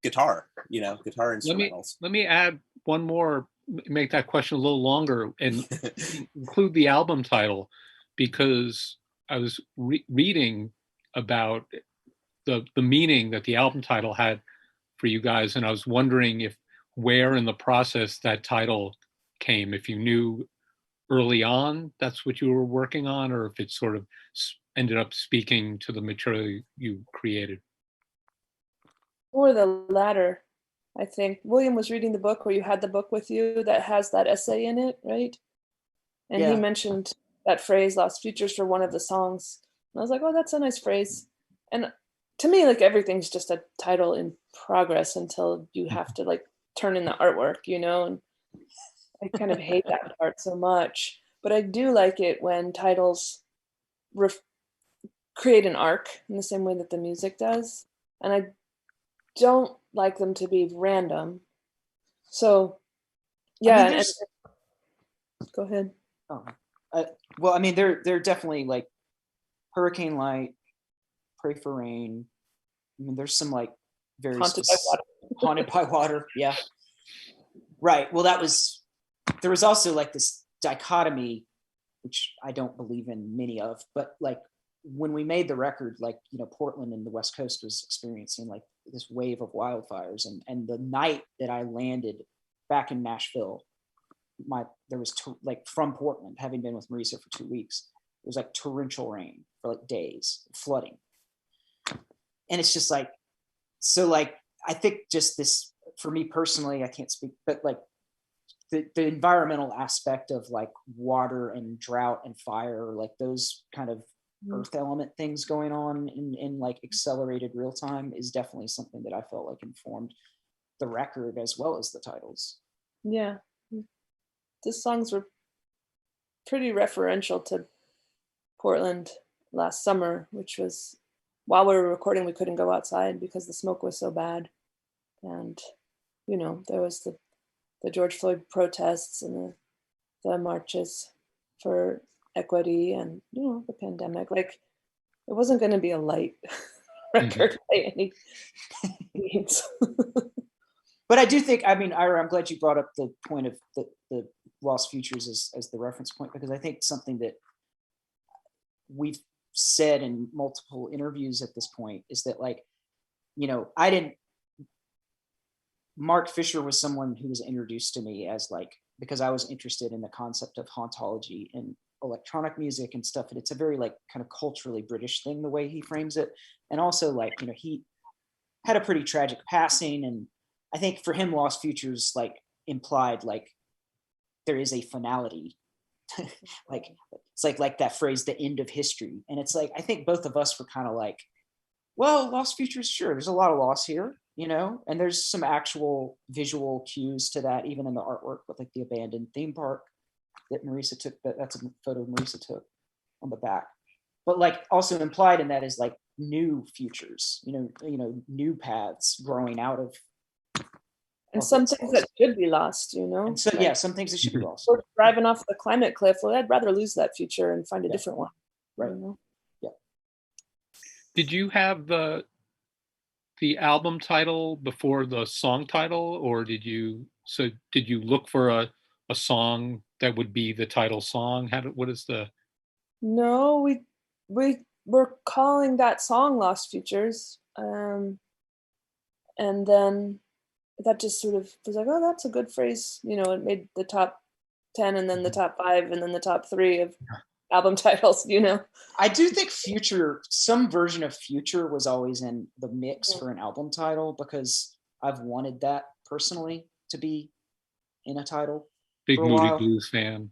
guitar instrumentals. Let me add one more, make that question a little longer, and include the album title, because I was reading about the meaning that the album title had for you guys, and I was wondering where in the process that title came, if you knew early on that's what you were working on, or if it sort of ended up speaking to the material you created. Or the latter. I think William was reading the book, where you had the book with you that has that essay in it, right? And he mentioned that phrase "lost futures" for one of the songs. And I was like, oh, that's a nice phrase. And to me, like, everything's just a title in progress until you have to like turn in the artwork, and I kind of hate that part so much. But I do like it when titles create an arc in the same way that the music does. And I don't like them to be random. So, yeah. Go ahead. Well, I mean, they're definitely like Hurricane Light, Pray for Rain. I mean, there's some like very Haunted by Water. Yeah. Right. Well, there was also like this dichotomy, which I don't believe in many of, but like when we made the record, like, Portland and the West Coast was experiencing like this wave of wildfires. And the night that I landed back in Nashville, there was from Portland, having been with Marisa for 2 weeks, it was like torrential rain for like days, flooding. And it's just like, so like, I think just this, for me personally, I can't speak, but like the environmental aspect of like water and drought and fire, like those kind of earth element things going on in like accelerated real time is definitely something that I felt like informed the record as well as the titles. Yeah. The songs were pretty referential to Portland last summer, which was, while we were recording, we couldn't go outside because the smoke was so bad. And, there was the George Floyd protests and the marches for equity and, the pandemic. Like, it wasn't going to be a light record by any means. But I do think, I mean, Ira, I'm glad you brought up the point of the Lost Futures as the reference point, because I think something that we've said in multiple interviews at this point is that, like, Mark Fisher was someone who was introduced to me as like, because I was interested in the concept of hauntology and electronic music and stuff. And it's a very like kind of culturally British thing, the way he frames it. And also like, he had a pretty tragic passing. And I think for him, Lost Futures like implied like there is a finality. Like, it's like that phrase, the end of history. And it's like, I think both of us were kind of like, Well, Lost Futures, sure. There's a lot of loss here, and there's some actual visual cues to that, even in the artwork with like the abandoned theme park that Marisa took. That's a photo Marisa took on the back. But like also implied in that is like new futures, new paths growing out of. And some things that should be lost, And so, like, some things that should be lost. We're driving off the climate cliff. Well, I'd rather lose that future and find a different one. Right. Yeah. Did you have the album title before the song title, or did you look for a song that would be the title song? What is the? No, we were calling that song Lost Futures. And then that just sort of was like, oh, that's a good phrase. It made the top 10 and then the top 5 and then the top 3 of album titles, I do think Future, some version of Future was always in the mix for an album title because I've wanted that personally to be in a title. Big Moody Blues fan.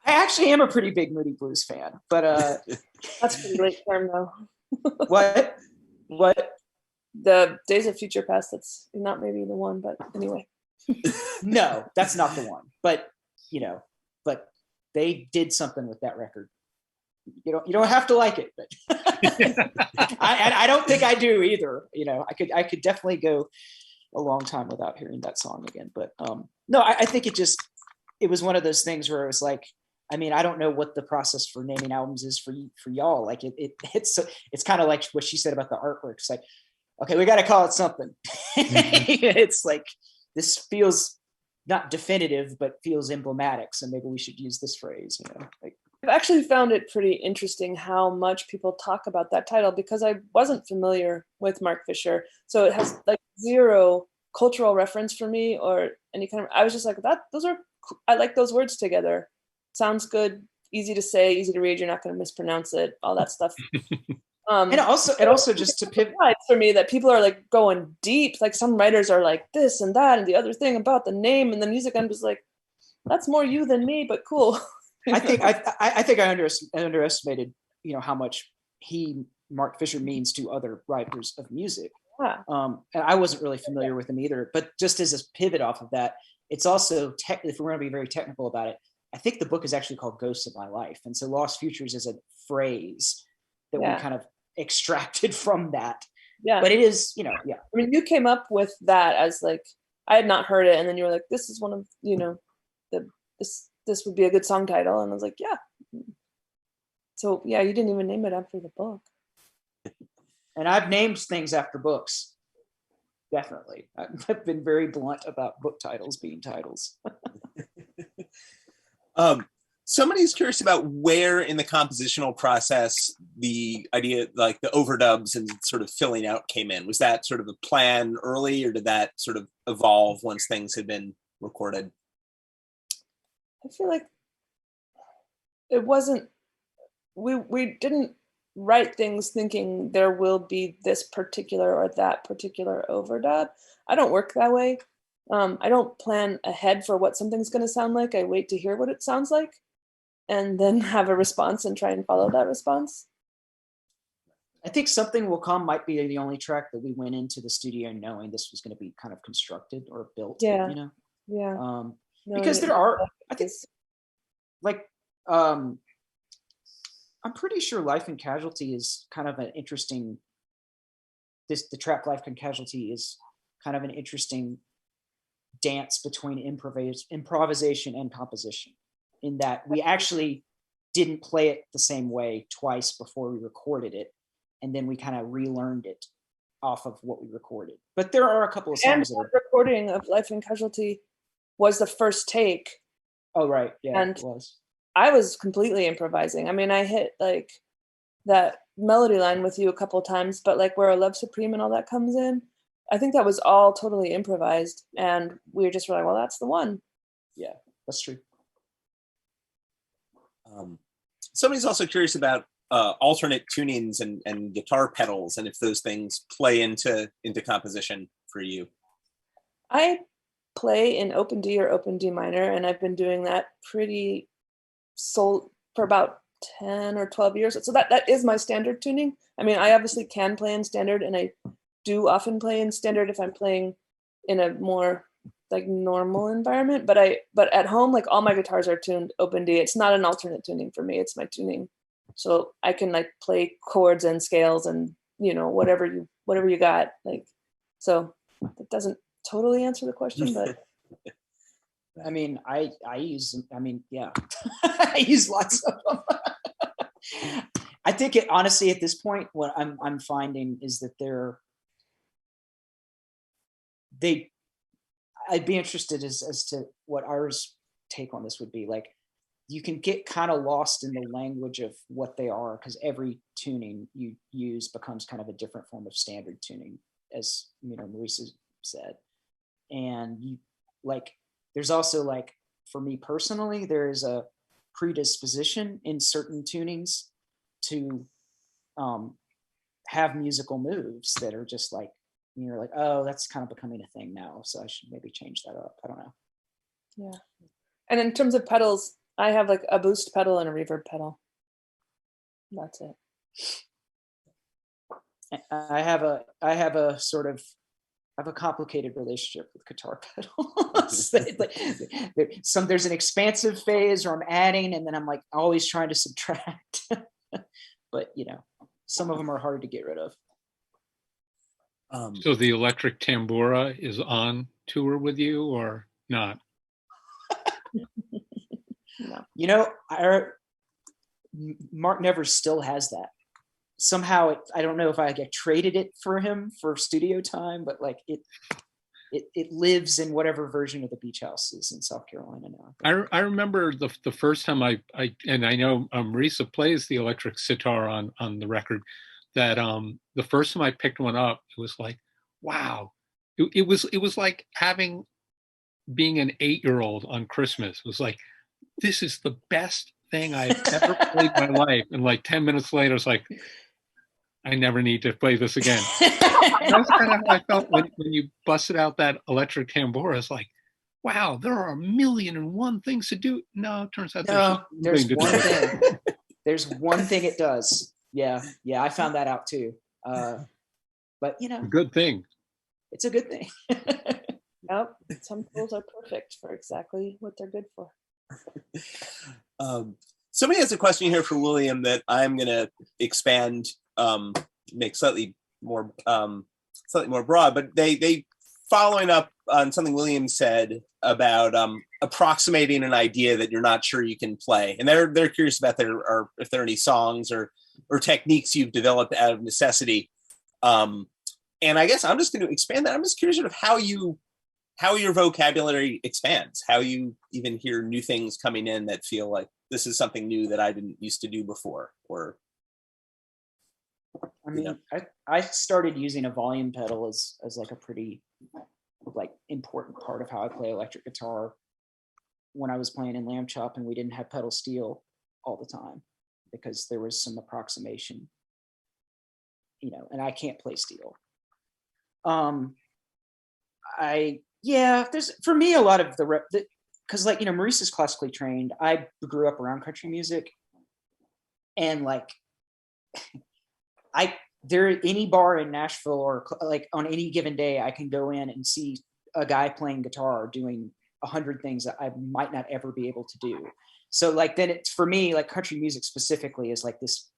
I actually am a pretty big Moody Blues fan, but that's a pretty late term though. What? The Days of Future Past, that's not maybe the one, but anyway. No, that's not the one. But but they did something with that record. You don't have to like it, but I don't think I do either. I could definitely go a long time without hearing that song again. But no, I think it was one of those things where it was like, I mean, I don't know what the process for naming albums is for y'all. Like it's kind of like what she said about the artwork. It's like, okay, we got to call it something. It's like, this feels not definitive, but feels emblematic. So maybe we should use this phrase, I've actually found it pretty interesting how much people talk about that title because I wasn't familiar with Mark Fisher. So it has like zero cultural reference for me or any kind of, I was just like, I like those words together. Sounds good, easy to say, easy to read. You're not going to mispronounce it, all that stuff. And it also just to pivot for me that people are like going deep. Like some writers are like this and that and the other thing about the name and the music. I'm just like, that's more you than me, but cool. I think I underestimated, how much Mark Fisher means to other writers of music. Yeah. And I wasn't really familiar with him either. But just as a pivot off of that, it's also if we're going to be very technical about it, I think the book is actually called Ghosts of My Life, and so Lost Futures is a phrase that we kind of extracted from that. Yeah. But it is, yeah. I mean, you came up with that as like, I had not heard it, and then you were like, this is one of, this would be a good song title, and I was like, yeah. So yeah, you didn't even name it after the book. And I've named things after books. Definitely. I've been very blunt about book titles being titles. Somebody's curious about where in the compositional process the idea, like the overdubs and sort of filling out came in. Was that sort of a plan early, or did that sort of evolve once things had been recorded? I feel like it wasn't, we didn't write things thinking there will be this particular or that particular overdub. I don't work that way. I don't plan ahead for what something's going to sound like. I wait to hear what it sounds like and then have a response and try and follow that response. I think Something Will Come might be the only track that we went into the studio knowing this was going to be kind of constructed or built. Yeah. Yeah. Because there are, I think, like, I'm pretty sure Life and Casualty is kind of an interesting, the track Life and Casualty is kind of an interesting dance between improvisation and composition, in that we actually didn't play it the same way twice before we recorded it, and then we kind of relearned it off of what we recorded. But there are a couple of songs and the recording of Life and Casualty was the first take. Oh right, yeah, and it was. I was completely improvising. I mean, I hit like that melody line with you a couple of times, but like where a Love Supreme and all that comes in, I think that was all totally improvised, and we just were like, well, that's the one. Yeah, that's true. Somebody's also curious about alternate tunings and guitar pedals, and if those things play into composition for you. I play in open D or open D minor, and I've been doing that for about 10 or 12 years. So that is my standard tuning. I mean, I obviously can play in standard, and I do often play in standard if I'm playing in a more like normal environment. But at home, like all my guitars are tuned open D. It's not an alternate tuning for me. It's my tuning. So I can like play chords and scales and, you know, whatever you got. Like, so it doesn't totally answer the question, but I mean, I use, I mean, yeah, I use lots of them. I think it honestly at this point, what I'm finding is that I'd be interested as to what Ira's take on this would be. Like, you can get kind of lost in the language of what they are, because every tuning you use becomes kind of a different form of standard tuning, as you know, Marisa said. And you like, there's also like, for me personally, there is a predisposition in certain tunings to have musical moves that are just like, you're like, oh, that's kind of becoming a thing now, so I should maybe change that up. I don't know. yeah. And in terms of pedals, I have like a boost pedal and a reverb pedal. That's it. I have a complicated relationship with guitar pedals. There's an expansive phase where I'm adding, and then I'm like always trying to subtract. But you know, some of them are hard to get rid of. So the electric tambura is on tour with you or not? No. You know, Mark Nevers still has that. Somehow, I don't know if I get traded it for him for studio time, but like it lives in whatever version of the beach house is in South Carolina now. I remember the first time I know Marisa plays the electric sitar on the record, that the first time I picked one up, it was like, wow, it was like being an 8-year-old on Christmas. It was like, this is the best thing I've ever played in my life. And like 10 minutes later, it's like, I never need to play this again. That's kind of how I felt when you busted out that electric tambura. It's like, wow, there are 1,000,001 things to do. No, it turns out there's one thing. There's one thing it does. Yeah, I found that out too. But you know, good thing. It's a good thing. Yep. Some tools are perfect for exactly what they're good for. Somebody has a question here for William that I'm going to expand, make slightly more broad, but they following up on something William said about approximating an idea that you're not sure you can play, and they're curious about if there are any songs or techniques you've developed out of necessity. And I guess I'm just going to expand that. I'm just curious of how your vocabulary expands, how you even hear new things coming in that feel like this is something new that I didn't used to do before. Or, I mean, I started using a volume pedal as like a pretty like important part of how I play electric guitar when I was playing in Lamb Chop, and we didn't have pedal steel all the time because there was some approximation, you know, and I can't play steel. There's for me a lot of because like, you know, Marisa's classically trained. I grew up around country music, and like any bar in Nashville or like on any given day, I can go in and see a guy playing guitar doing 100 things that I might not ever be able to do. So like, then it's for me, like country music specifically is like this,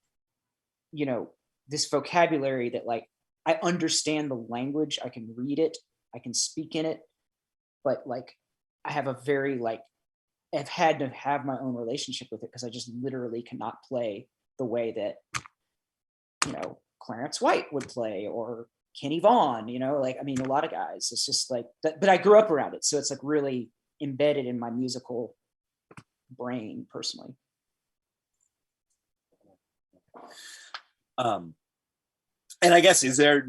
you know, this vocabulary that like, I understand the language, I can read it, I can speak in it, but like, I have a very like, I've had to have my own relationship with it because I just literally cannot play the way that, you know, Clarence White would play or Kenny Vaughan, you know, like, I mean, a lot of guys, it's just like that, but I grew up around it. So it's like really embedded in my musical brain personally. And I guess, is there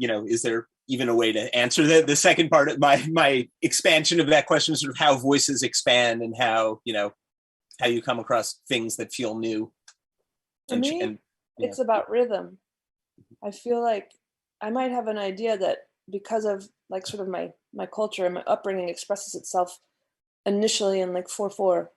even a way to answer the second part of my expansion of that question, sort of how voices expand and how you come across things that feel new? For me, it's about rhythm. I feel like I might have an idea that because of like sort of my culture and my upbringing expresses itself initially in like 4/4 or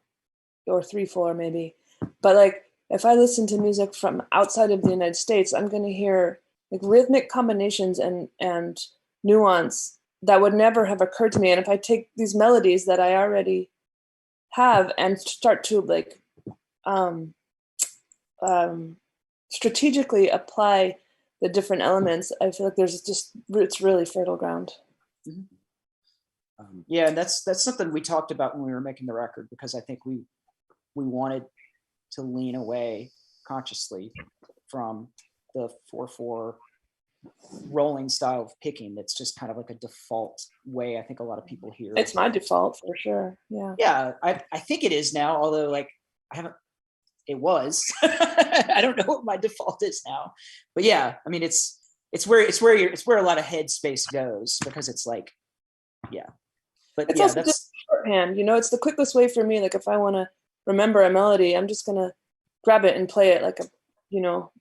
3/4 maybe, but like if I listen to music from outside of the United States, I'm going to hear like rhythmic combinations and nuance that would never have occurred to me. And if I take these melodies that I already have and start to like strategically apply the different elements, I feel like it's really fertile ground. Yeah, and that's something we talked about when we were making the record, because I think we wanted to lean away consciously from the 4/4 rolling style of picking. That's just kind of like a default way I think a lot of people hear. It's my default for sure. Yeah, I think it is now, although like I haven't, it was. I don't know what my default is now, but yeah, I mean it's where a lot of headspace goes, because it's like, yeah. But it's yeah, also that's just shorthand, it's the quickest way for me. Like if I want to remember a melody, I'm just gonna grab it and play it like a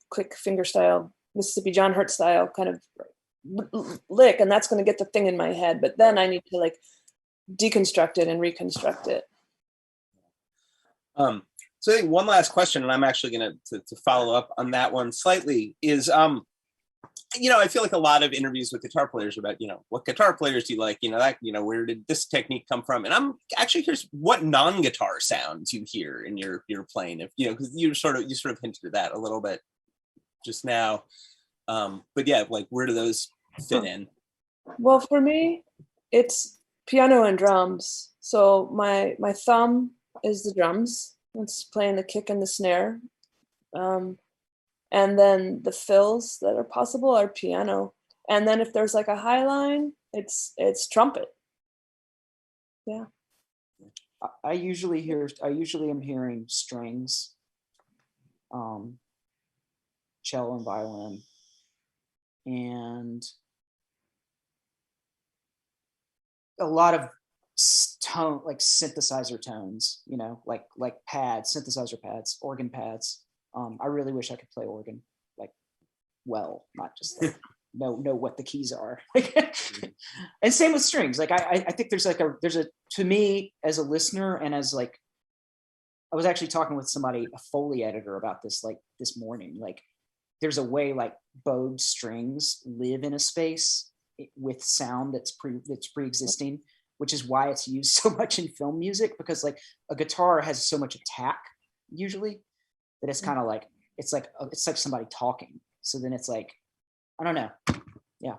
quick finger style, Mississippi John Hurt style kind of lick, and that's going to get the thing in my head. But then I need to like deconstruct it and reconstruct it. So I think one last question, and I'm actually going to follow up on that one slightly, is I feel like a lot of interviews with guitar players are about, what guitar players do you like? Where did this technique come from? And I'm actually curious what non-guitar sounds you hear in your playing, if because you sort of hinted at that a little bit just now. But yeah, like where do those fit in? Well, for me, it's piano and drums. So my thumb is the drums. It's playing the kick and the snare. And then the fills that are possible are piano. And then if there's like a high line, it's trumpet. Yeah. I usually am hearing strings, cello and violin, and a lot of tone, like synthesizer tones, like pads, synthesizer pads, organ pads. I really wish I could play organ well, not just like know what the keys are. And same with strings. Like I think there's a to me as a listener, and as like I was actually talking with somebody, a Foley editor, about this this morning. Like there's a way like bowed strings live in a space with sound that's pre-existing, which is why it's used so much in film music, because like a guitar has so much attack usually that it's kind of like it's like somebody talking. So then it's like, I don't know. Yeah.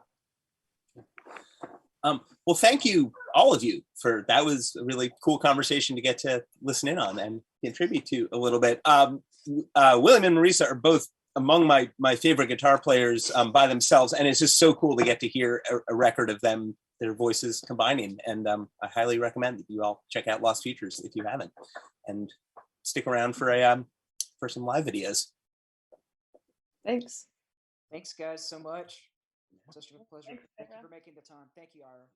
Well, thank you, all of you, that was a really cool conversation to get to listen in on and contribute to a little bit. William and Marisa are both among my favorite guitar players by themselves, and it's just so cool to get to hear a record of them, their voices combining. And I highly recommend that you all check out Lost Features if you haven't, and stick around for some live videos. Thanks. Thanks, guys, so much. Such a pleasure. Thank you for making the time. Thank you, Ira.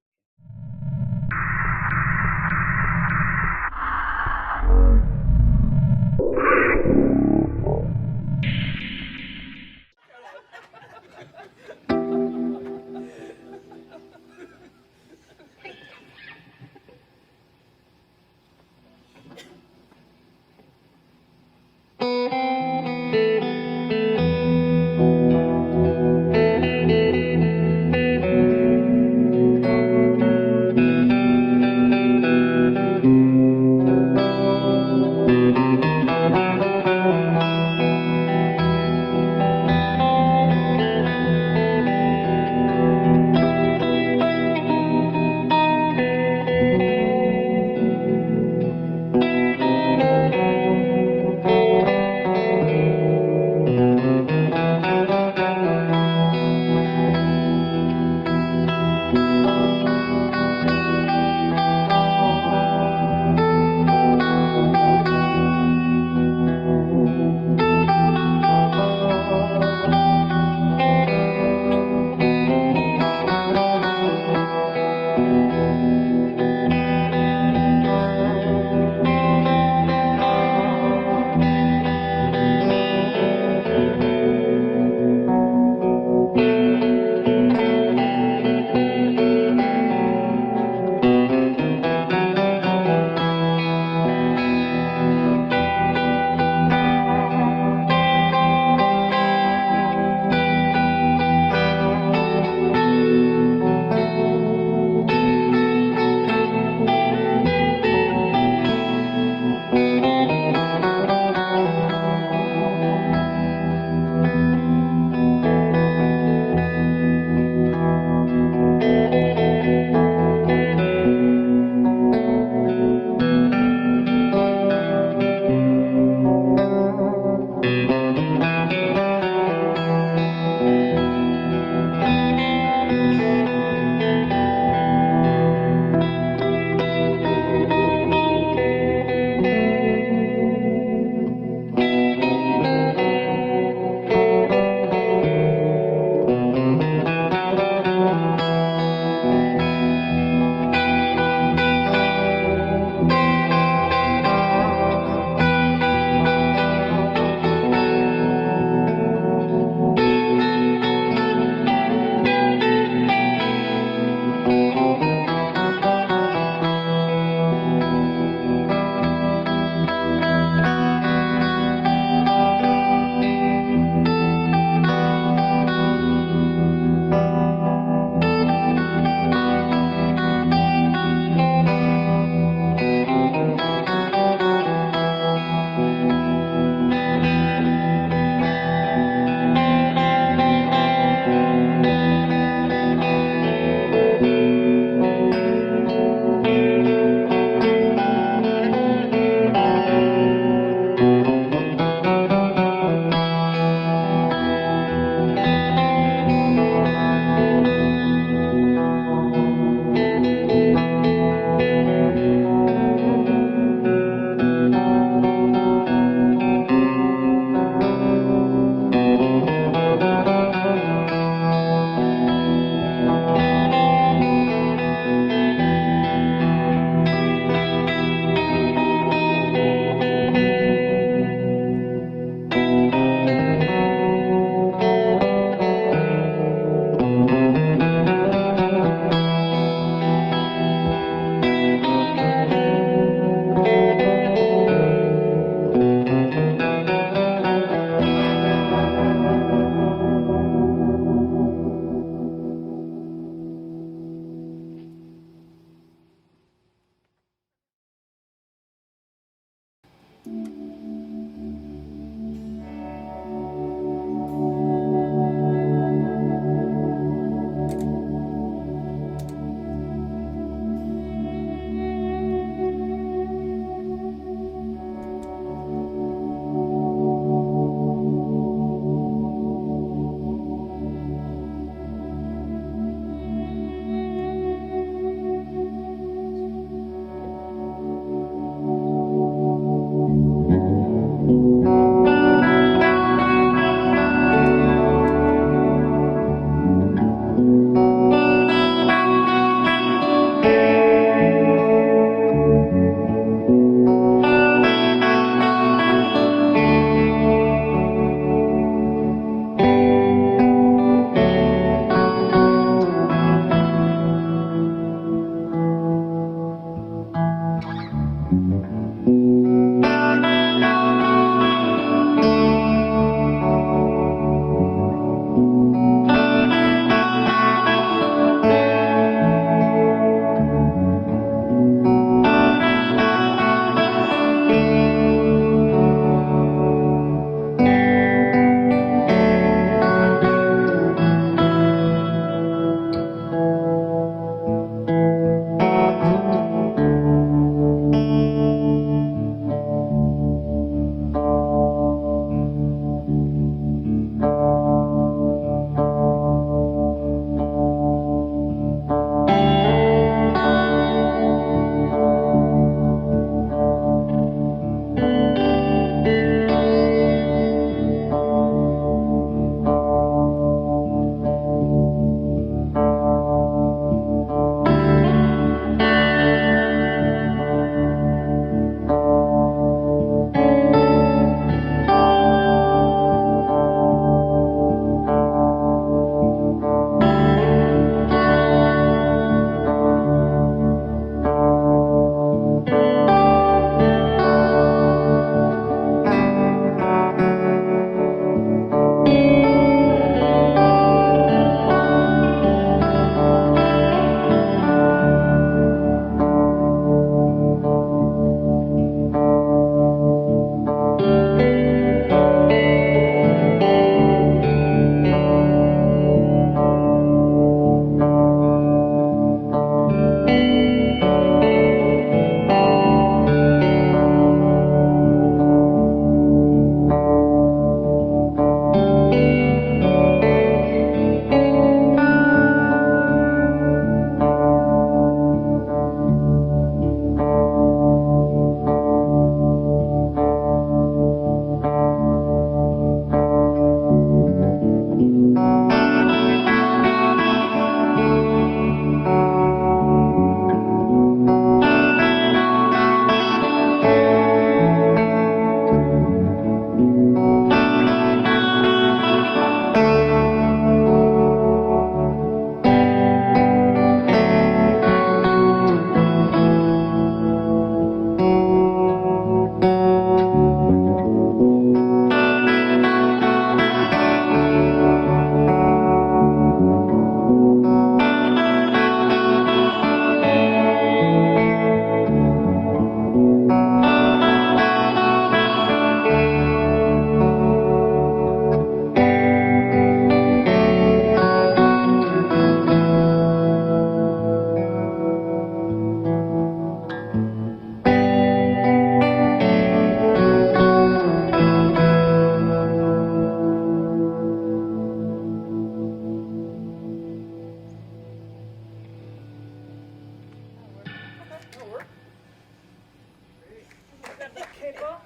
people.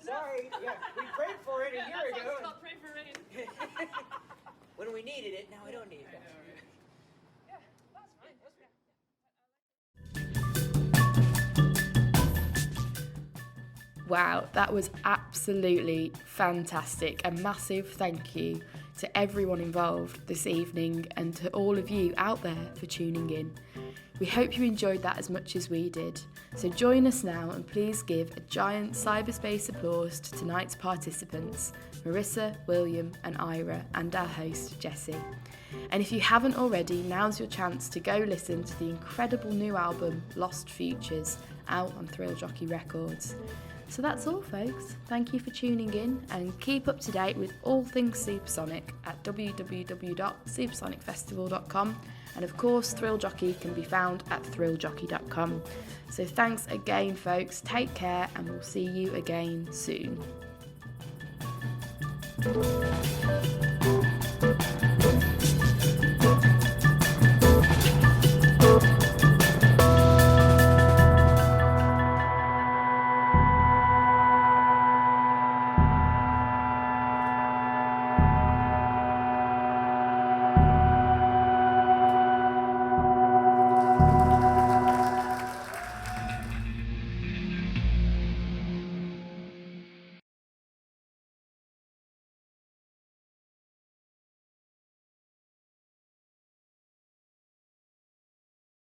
Sorry, yeah, we prayed for it a year ago. It's called pray for rain. When we needed it, now we don't need it. Yeah, that's fine. Wow, that was absolutely fantastic. A massive thank you to everyone involved this evening and to all of you out there for tuning in. We hope you enjoyed that as much as we did. So join us now and please give a giant cyberspace applause to tonight's participants, Marisa, William and Ira, and our host, Jessie. And if you haven't already, now's your chance to go listen to the incredible new album, Lost Futures, out on Thrill Jockey Records. So that's all, folks. Thank you for tuning in and keep up to date with all things Supersonic at www.supersonicfestival.com, and of course Thrill Jockey can be found at thrilljockey.com. So thanks again, folks. Take care and we'll see you again soon.